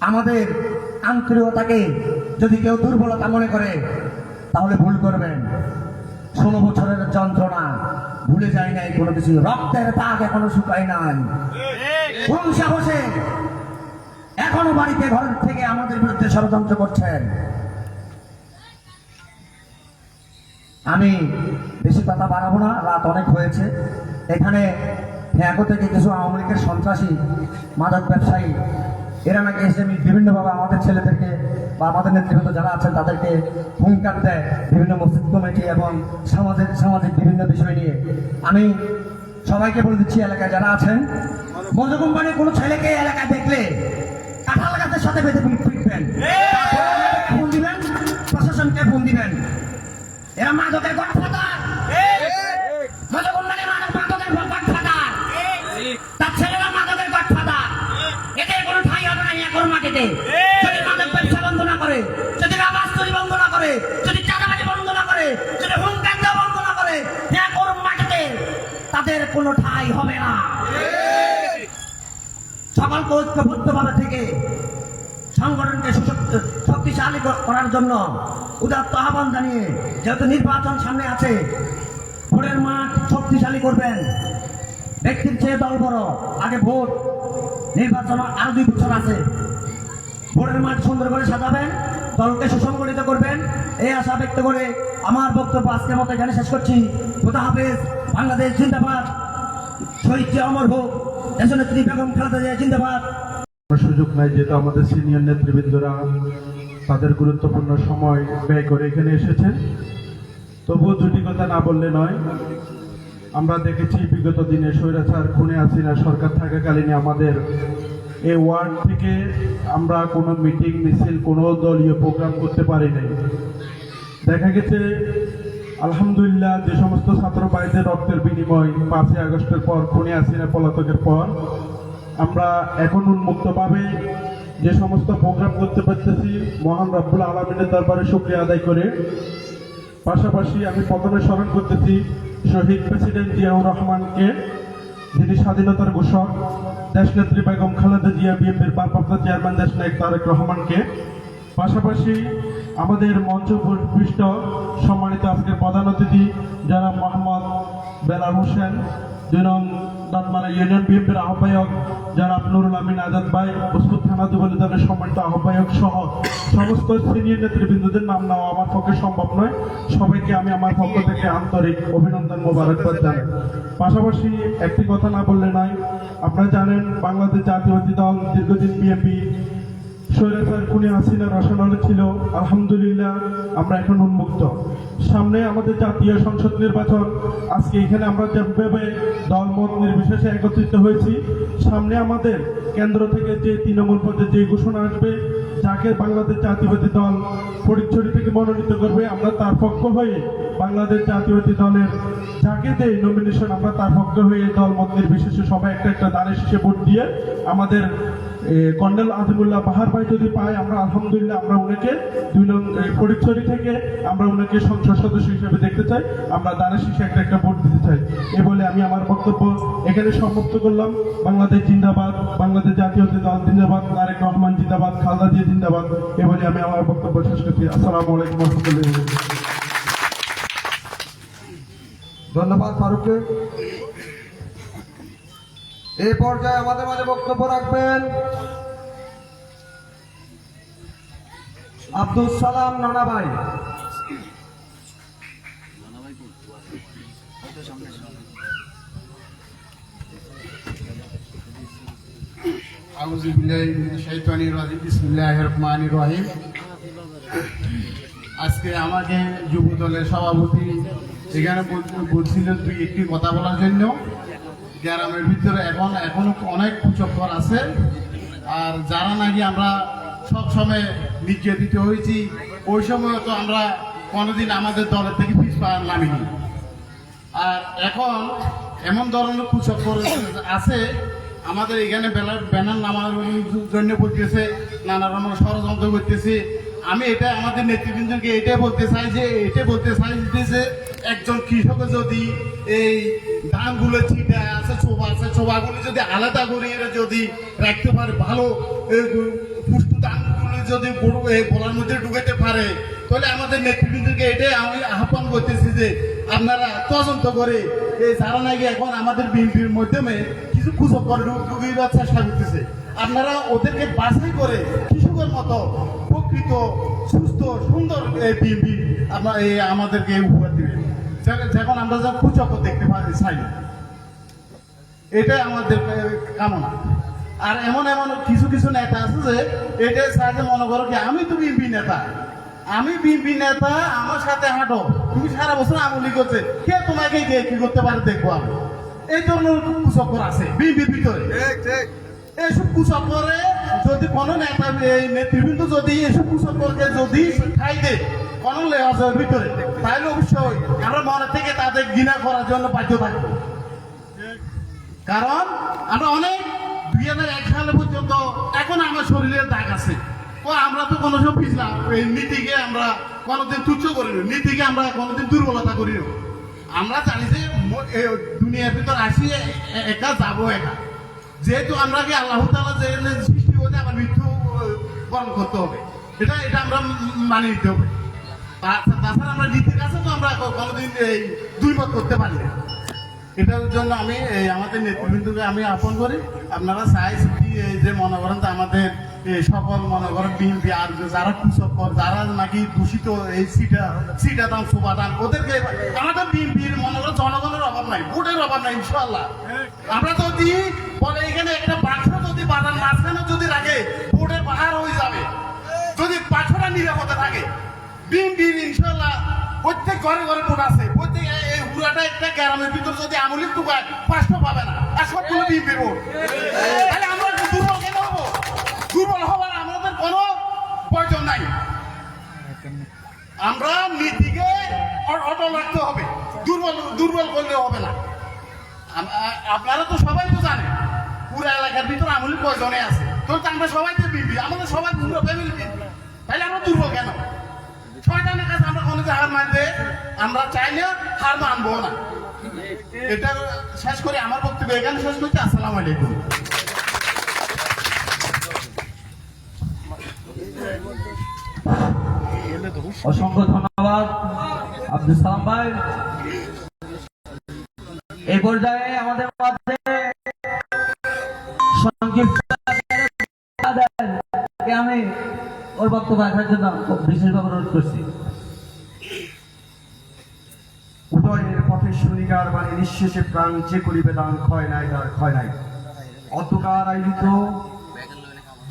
[SPEAKER 2] আমাদের আন্তরিকতাকে যদি কেউ দুর্বলতা মনে করে তাহলে ভুল করবেন। 16 বছরের যন্ত্রণা ভুলে যায় নাই কোনো কিছু, রক্তের দাগ এখনো শুকায় নাই। কোন সাহসে এখনো বাড়িতে ঘরের থেকে আমাদের বিরুদ্ধে ষড়যন্ত্র করছেন? আমি বেশি কথা বাড়াবো না, রাত অনেক হয়েছে। এখানে ফ্যাঁকো থেকে কিছু আওয়ামী লীগের সন্ত্রাসী মাদক ব্যবসায়ী এরা নাকি এসে বিভিন্নভাবে আমাদের ছেলেদেরকে বা আমাদের নেতৃবৃন্দ যারা আছেন তাদেরকে হুঙ্কার দেয় বিভিন্ন মসজিদ কমিটি এবং সামাজিক বিভিন্ন বিষয় নিয়ে। আমি সবাইকে বলে দিচ্ছি, এলাকায় যারা আছেন, মজা কোম্পানির কোনো ছেলেকে এলাকায় দেখলে কাঁঠাল গাছের সাথে বেঁধে ফিরবেন, ফোন দিবেন, প্রশাসনকে ফোন দিবেন। এরা মাদকের গডফাদার, মজা কোম্পানি মাদকের গডফাদার, তার ছেলেরা মাদকের গডফাদার। এদের কোনো ঠাঁই হবে না এখন মাটিতে। যদি মাদক ব্যবসা বন্ধ না করে, যদি রাবাস চুরি বন্ধ না করে, যদি চাঁদাবাজি বন্ধ না করে, যদি হুঙ্কার দেওয়া বন্ধ না করে, এখন মাটিতে তাদের কোনো ঠাঁই হবে না। সকলকে ঐক্যবদ্ধভাবে থেকে সংগঠনকে শক্তিশালী করার জন্য উদাত্ত আহ্বান জানিয়ে, যেহেতু নির্বাচন সামনে আছে, ভোটের মাঠ শক্তিশালী করবেন। ব্যক্তির চেয়ে দল বড়, আগে ভোট, নির্বাচন আরো 2 বছর আছে। ভোটের মাঠ সুন্দর করে সাজাবেন, দলকে সুসংগঠিত করবেন, এই আশা ব্যক্ত করে আমার বক্তব্য আজকের মতো এখানে শেষ করছি। খোদা হাফেজ। বাংলাদেশ জিন্দাবাদ। শহীদ জিয়া অমর হোক। দেশনেত্রী বেগম খালেদা জিয়া জিন্দাবাদ।
[SPEAKER 7] সুযোগ নাই, যেহেতু আমাদের সিনিয়র নেতৃবৃন্দরা তাদের গুরুত্বপূর্ণ সময় ব্যয় করে এখানে এসেছেন। তবুও দুটি কথা না বললে নয়। আমরা দেখেছি বিগত দিনে স্বৈরাচার খুনে হাসিনা সরকার থাকাকালীন আমাদের এই ওয়ার্ড থেকে আমরা কোনো মিটিং মিছিল কোনো দলীয় প্রোগ্রাম করতে পারি নাই। দেখা গেছে আলহামদুলিল্লাহ যে সমস্ত ছাত্র ভাইদের রক্তের বিনিময় 5ই আগস্টের পর খুনে হাসিনা পলাতকের পর আমরা এখন উন্মুক্তভাবে যে সমস্ত প্রোগ্রাম করতে পারতেছি মহান রব্বুল আলামিনের দরবারে শুকরিয়া আদায় করে। পাশাপাশি আমি প্রথমে স্মরণ করতেছি শহীদ প্রেসিডেন্ট জিয়াউর রহমানকে, যিনি স্বাধীনতার ঘোষক, দেশনেত্রী বেগম খালেদা জিয়া, বিএনপির ভারপ্রাপ্ত চেয়ারম্যান দেশনায়ক তারেক রহমানকে। পাশাপাশি আমাদের মঞ্চ পৃষ্ঠ সম্মানিত আজকের প্রধান অতিথি যারা মোহাম্মদ বেলাল হোসেন, 2 নং দাঁতমারা ইউনিয়ন বিএনপির আহ্বায়ক যারা নুরুল আমিন আজাদ ভাই, বুসপুর থানা যুবলী দলের সম্মানিত আহ্বায়ক সহ সমস্ত সিনিয়র নেতৃবৃন্দদের নাম নেওয়া আমার পক্ষে সম্ভব নয়। সবাইকে আমি আমার পক্ষ থেকে আন্তরিক অভিনন্দন মোবারকবাদ জানাই। পাশাপাশি একটি কথা না বললে নয়, আপনারা জানেন বাংলাদেশ জাতীয়তাবাদী দল দীর্ঘদিন বিএনপি স্বৈরাচার খুনি হাসিনার রসানলে ছিল, আলহামদুলিল্লাহ আমরা এখন উন্মুক্ত। সামনে আমাদের জাতীয় সংসদ নির্বাচন। আজকে এখানে আমরা যেভাবে দলমত নির্বিশেষে একত্রিত হয়েছি, সামনে আমাদের কেন্দ্র থেকে যে তৃণমূল পদে যে ঘোষণা আসবে, যাকে বাংলাদেশ জাতীয়বাদী দল ফটিকছড়ি থেকে মনোনীত করবে, আমরা তার পক্ষ হয়ে বাংলাদেশ জাতীয়বাদী দলের যাকে দেয় নমিনেশন, আমরা তার পক্ষ হয়ে দলমত নির্বিশেষে সবাই একটা দানের শীষে ভোট দিয়ে আমাদের কর্নেল আজিমুল্লাহ বাহার ভাই যদি পাই, আমরা আলহামদুলিল্লাহ আমরা উনাকে 2 নং ফটিকছড়ি থেকে আমরা উনাকে সংসদ সদস্য হিসেবে দেখতে চাই। আমরা দানের শীষে একটা ভোট দিতে চাই। এ বলে আমি আমার বক্তব্য এখানে সমাপ্ত করলাম। বাংলাদেশ জিন্দাবাদ, বাংলাদেশ জাতীয়তাবাদী দল জিন্দাবাদ, তারেক রহমান জিন্দাবাদ, খালেদা জিয়া জিন্দাবাদ। এ বলে আমি আমার বক্তব্য শেষ করছি। আসসালামু আলাইকুম ওয়া রাহমাতুল্লাহি ওয়া বারাকাতুহু।
[SPEAKER 4] ধন্যবাদ ফারুককে। এই পর্যায়ে আমাদের মাঝে বক্তব্য রাখবেন আব্দুল সালাম নানা ভাই।
[SPEAKER 8] আউযু বিল্লাহি মিনাশ শাইতানির রাজিম। বিসমিল্লাহির রহমানির রহিম। আজকে আমাকে যুব দলের সভাপতি এখানে বলছিল একটি কথা বলার জন্য। গ্রামের ভিতরে এখনো অনেক কুচক্কর আছে, আর যারা নাকি আমরা সব সময় নির্যাতিত হয়েছি, ওই সময় তো আমরা কোনোদিন আমাদের দলের থেকে পিছপা নামিনি। আর এখন এমন ধরনের কুচক্কর আছে, আমাদের এখানে ব্যানার নামার জন্য বলতেছে, নানা রকম ষড়যন্ত্র করতেছে। আমি এটা আমাদের নেতৃবৃন্দকে এটাই বলতে চাই যে একজন কৃষকের যদি এই ধানগুলো ছিটা আছে, ছোবাগুলো যদি আলাদা করে যদি রাখতে পারে, ভালো পুষ্ট ধানগুলো যদি বলার মধ্যে ঢুকাতে পারে, তাহলে আমাদের নেতৃবৃন্দকে এটাই আমি আহ্বান করতেছি যে আপনারা তদন্ত করে এই যারা নাকি এখন আমাদের বিএনপির মাধ্যমে কিছু কুচক্কর ঢুকিয়ে চেষ্টা করতেছে, আপনারা ওদেরকে বাছাই করে কৃষকের মতো প্রকৃত সুস্থ সুন্দর বিএনপি আমাদেরকে উপহার দিবে, যখন আমরা যা কুচক্কর দেখতে চাই। এটাই আমাদের কামনা। আর এমন কিছু নেতা আছে যে এটাই সাহায্যে মনে করো কি আমি তো বিএনপি নেতা, আমার সাথে হাঁটো, তুমি সারা বছর আমলি করছে, কে তোমাকে কি করতে পারে দেখবো আমি। এই ধরনের কুচক্কর আছে বিএনপির ভিতরে। এইসব কুচক্করে যদি কোনো নেতা নেতৃবৃন্দ যদি এইসব কুচক্করকে যদি খাই দেয় কোনো লেহাজের ভিতরে, তাহলে অবশ্যই আমরা মনে থেকে তাদের ঘৃণা করার জন্য বাধ্য থাকবো। কারণ আমরা অনেক 2001 সালে পর্যন্ত এখন আমার শরীরের দাগ আছে। আমরা তো কোনো সব পিছলাম, এই নীতিকে আমরা কোনোদিন তুচ্ছ করি না, নীতিকে আমরা কোনোদিন দুর্বলতা করি না। আমরা জানি যে দুনিয়ার ভিতর আসি একা যাবো একা, যেহেতু আমরা কি আল্লাহ তাআলা যে সৃষ্টি হতে আমার মৃত্যু বরণ করতে হবে, এটা আমরা মানিয়ে নিতে হবে। তাছাড়া আমরা নীতির কাছে তো আমরা কোনোদিন এই দুই মত করতে পারি না। এটার জন্য আমি আমাদের নেতৃবৃন্দকে আমি আহ্বান করি, আপনারা যে মনে করেন যে আমাদের সকল মনে করেন বিএনপি আর যারা কুচক্কর, যারা নাকি দূষিত এই সিটা দাম সোফা দাম, ওদেরকে আমাদের বিএনপির মনে করেন জনগণের অভাব নাই, ভোটের অভাব নাই ইনশাআল্লাহ। আমরা যদি বলে এখানে একটা বাক্স যদি বাজার মাঝখানে যদি রাখে, ভোটের পাহাড় হয়ে যাবে। যদি বাক্সটা নিরাপদে থাকে, বিএনপির ইনশাআল্লাহ প্রত্যেক ঘরে ঘরে ভোট আছে, প্রত্যেক এই হুড়াটা একটা গ্রামের ভিতর যদি আমলিক টুকায় 5টা পাবে না, আর সবগুলো বিএনপির ভোট। তাহলে আমরা দুর্বল কেন হবো? দুর্বল হবার আমাদের কোনো প্রয়োজন নাই। আমরা নীতিকে অটল রাখতে হবে, দুর্বল করলে হবে না। আপনারা তো সবাই তো জানেন পুরো এলাকার ভিতর আমলিক কয়জনে আছে, তো আমরা সবাই তো বিএনপি, আমাদের সবাই পুরো ফ্যামিলি বিএনপি। তাহলে আমরা দুর্বল কেন? শয়তানের কাছে আমরা কোনো হার মানবে আমরা চাই না, হার মানবো না। এটা শেষ করে আমার বক্তব্য এখানে শেষ করছি। আসসালামু আলাইকুম।
[SPEAKER 2] অসংখ্য ধন্যবাদ আব্দুল সালাম ভাই। এই পর্যায়ে আমাদের মধ্যে আমি ওর বক্তব্য রাখার জন্য বিশেষভাবে অনুরোধ করছি।
[SPEAKER 9] উদয়ের পথে শনিকার বাণী নিঃশেষে প্রাণ যে করিবে দান ক্ষয় নাই তার ক্ষয় নাই। অতকার আয়োজিত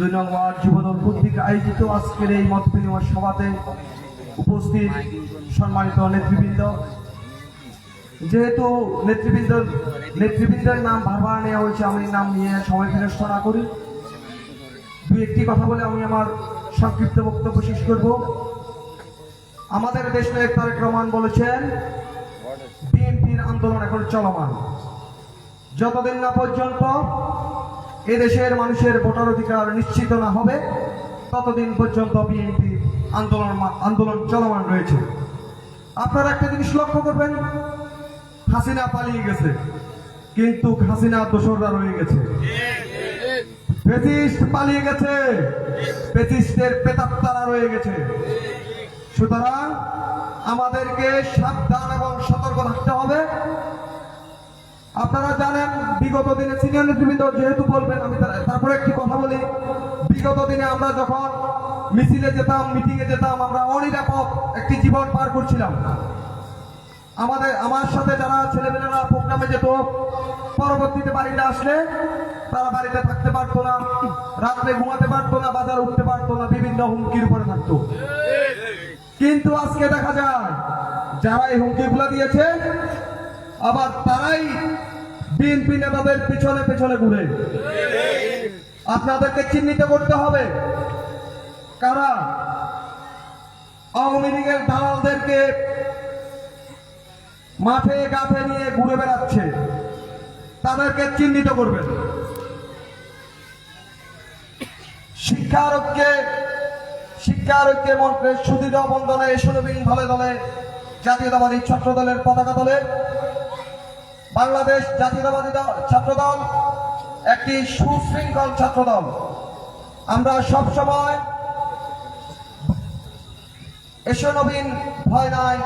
[SPEAKER 9] 2 নং ওয়ার্ড যুবদল কর্তৃক আয়োজিত আজকের এই মত বিনিময় সভাতে উপস্থিত সম্মানিত নেতৃবৃন্দ, যেহেতু নেতৃবৃন্দের নাম বারবার নেওয়া হয়েছে, আমি নাম নিয়ে সময় বিনষ্ট না করি, দুই একটি কথা বলে আমি আমার সংক্ষিপ্ত বক্তব্য শেষ করব। আমাদের দেশ নায়ক তারেক রহমান বলেছেন, বিএনপির আন্দোলন এখন চলমান, যতদিন না পর্যন্ত এদেশের মানুষের ভোটার অধিকার নিশ্চিত না হবে ততদিন পর্যন্ত বিএনপির আন্দোলন চলমান রয়েছে। আপনারা একটা জিনিস লক্ষ্য করবেন, হাসিনা পালিয়ে গেছে কিন্তু হাসিনা দোসররা রয়ে গেছে, ফ্যাসিস্ট পালিয়ে গেছে, ফ্যাসিস্টের প্রেতাত্মারা রয়ে গেছে। সুতরাং আমাদেরকে সাবধান এবং সতর্ক থাকতে হবে। আপনারা জানেন বিগত দিনে সিনিয়র নেতৃবৃন্দ যেহেতু বলবেন, আমি তারপরে একটি কথা বলি। বিগত দিনে আমরা যখন মিছিলে যেতাম, মিটিংয়ে যেতাম, আমরা অনিরাপদ একটি জীবন পার করছিলাম। আমার সাথে যারা ছেলেমেয়েরা প্রোগ্রামে যেত, পরবর্তীতে বাড়িতে আসলে তারা বাড়িতে থাকতে পারতো না, রাত্রে ঘুমাতে পারতো না, বাজার উঠতে পারতো না, বিভিন্ন হুমকির উপরে থাকতো। কিন্তু আজকে দেখা যায় যারা এই হুমকিগুলো দিয়েছে আবার তারাই বিএনপি নেতাদের পিছনে পিছনে ঘুরে। আপনাদেরকে চিহ্নিত করতে হবে কারা আওয়ামী লীগের দালালদেরকে মাঠে গাছে নিয়ে ঘুরে বেড়াচ্ছে, তাদেরকে চিহ্নিত করবেন। শিক্ষা ঐক্যের মন্ত্রে সুদৃঢ় বন্ধনে সুনবীন ভাবে দলে জাতীয়তাবাদী ছাত্র দলের পতাকা দলে বাংলাদেশ জাতীয়তাবাদী ছাত্র দল একটি সুশৃঙ্খল ছাত্র দল। আমরা সব সময় এসো নবীন, ভয় নাই,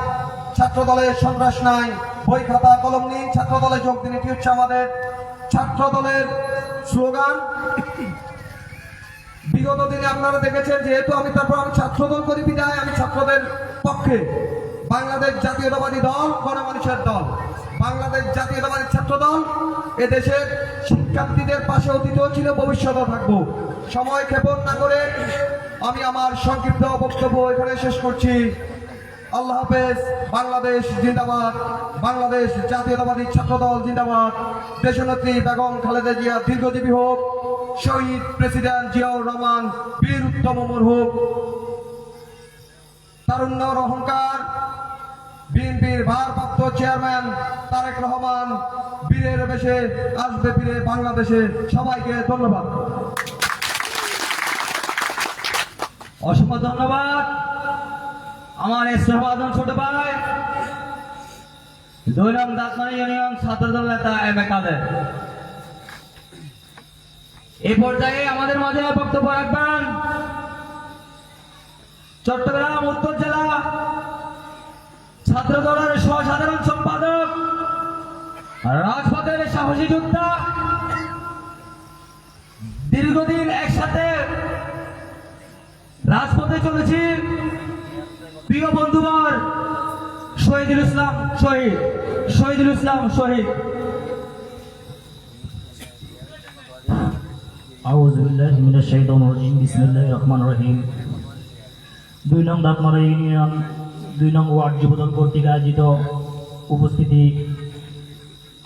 [SPEAKER 9] ছাত্র দলের সন্ত্রাস নাই, বই খাতা কলম নিন, ছাত্র দলে যোগ দিন, এটি হচ্ছে আমাদের ছাত্র দলের স্লোগান। বিগত দিনে আপনারা দেখেছেন, যেহেতু আমি ছাত্র দল করি বিদায় আমি ছাত্রদের পক্ষে। বাংলাদেশ জাতীয়তাবাদী দল গণমানুষের দল, বাংলাদেশ জাতীয়তাবাদী ছাত্র দল এদেশের শিক্ষার্থীদের পাশে অতীতও ছিল, ভবিষ্যতেও থাকবো। সময় ক্ষেপণ না করে আমি আমার সংক্ষিপ্ত বক্তব্য এখানে শেষ করছি। আল্লাহ হাফেজ। বাংলাদেশ জিন্দাবাদ, বাংলাদেশ জাতীয়তাবাদী ছাত্র দল জিন্দাবাদ। দেশনেত্রী বেগম খালেদা জিয়া দীর্ঘজীবী হোক, শহীদ প্রেসিডেন্ট জিয়াউর রহমান বীর উত্তম অমর হোক। তারুণ্যর অহংকার বিএনপির ভারপ্রাপ্ত চেয়ারম্যান তারেক রহমান বীরের বেশে আসবে ফিরে বাংলাদেশে। সবাইকে ধন্যবাদ।
[SPEAKER 5] অসংখ্য ধন্যবাদ আমার এই শ্রদ্ধাভাজন ছোট ভাই 2 নং দাঁতমারি ইউনিয়ন ছাত্রদল নেতা এম এ কাদের। এই পর্যায়ে আমাদের মাঝে বক্তব্য রাখবেন চট্টগ্রাম উত্তর জেলা ছাত্র দলের সহসাধারণ সম্পাদক, রাজপথের সাহসী যোদ্ধা, দীর্ঘদিন একসাথে রাজপথে চলেছি, প্রিয় বন্ধুবর শহীদুল ইসলাম শহীদ।
[SPEAKER 10] আউযু বিল্লাহি মিনাশ শাইতানির রাজিম। বিসমিল্লাহির রহমানির রহিম। 2 নং দাঁতমারা ইউনিয়ন 2 নং ওয়ার্ড যুবদল কর্তৃক আয়োজিত উপস্থিতি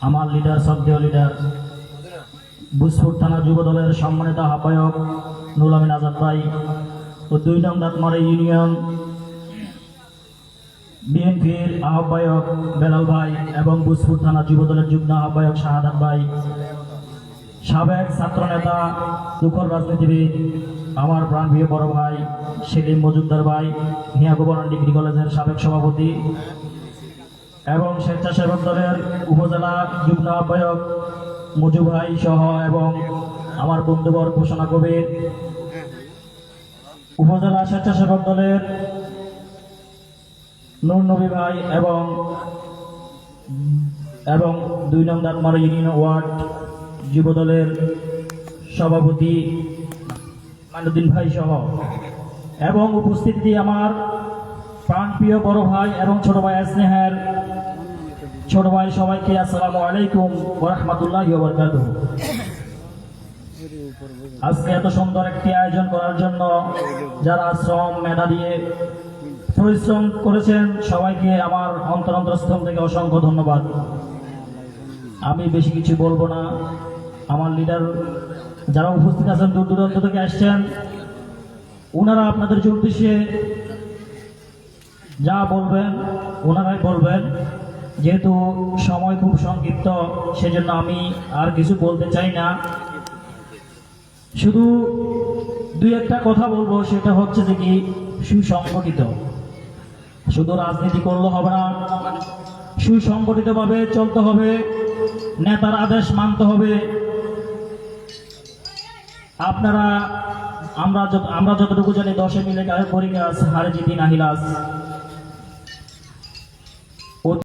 [SPEAKER 10] আমার লিডার, শ্রদ্ধেয় লিডার, বুসফুট থানা যুবদলের সম্মানিত আহ্বায়ক নুরুল আমিন আজাদ ভাই ও 2 নং দাঁতমারা ইউনিয়ন বিএনপির আহ্বায়ক বেলাল ভাই এবং বুসফুট থানা যুবদলের যুগ্ম আহ্বায়ক শাহাদাত ভাই, সাবেক ছাত্র নেতা, তুখর রাজনীতিবিদ আমার প্রাণপ্রিয় বড় ভাই সেলিম মজুমদার ভাই, মিয়া গোবর্ধন ডিগ্রি কলেজের সাবেক সভাপতি এবং স্বেচ্ছাসেবক দলের উপজেলা যুগ্ম আহ্বায়ক মজু ভাই সহ এবং আমার বন্ধুবর ঘোষণা কবির, উপজেলা স্বেচ্ছাসেবক দলের নূর নবী ভাই এবং 2 নং দাঁতমারা ইউনিয়ন ওয়ার্ড যুবদলের সভাপতি মাইনুদ্দিন ভাই সহ এবং উপস্থিতি আমার প্রাণপ্রিয় বড় ভাই এবং ছোট ভাই স্নেহের ছোট ভাই, সবাইকে আসসালামু আলাইকুম ওয়া রাহমাতুল্লাহি ওয়া বারাকাতুহু। আজকে এত সুন্দর একটি আয়োজন করার জন্য যারা শ্রম মেধা দিয়ে পরিশ্রম করেছেন সবাইকে আমার অন্তরস্থল থেকে অসংখ্য ধন্যবাদ। আমি বেশি কিছু বলবো না। আমার লিডার যারা উপস্থিত আছেন দূর দূরান্ত থেকে আসছেন, ওনারা আপনাদের উদ্দেশ্যে যা বলবেন ওনারাই বলবেন। যেহেতু সময় খুব সংক্ষিপ্ত, সেজন্য আমি আর কিছু বলতে চাই না। শুধু দুই একটা কথা বলবো, সেটা হচ্ছে যে কি সুসংগঠিত। শুধু রাজনীতি করলে হবে না, সুসংগঠিতভাবে চলতে হবে, নেতার আদেশ মানতে হবে। আমরা যতটুকু জানি 10 মিলে গায়ে পরি গাছ হারে জিতি নাহিলাস।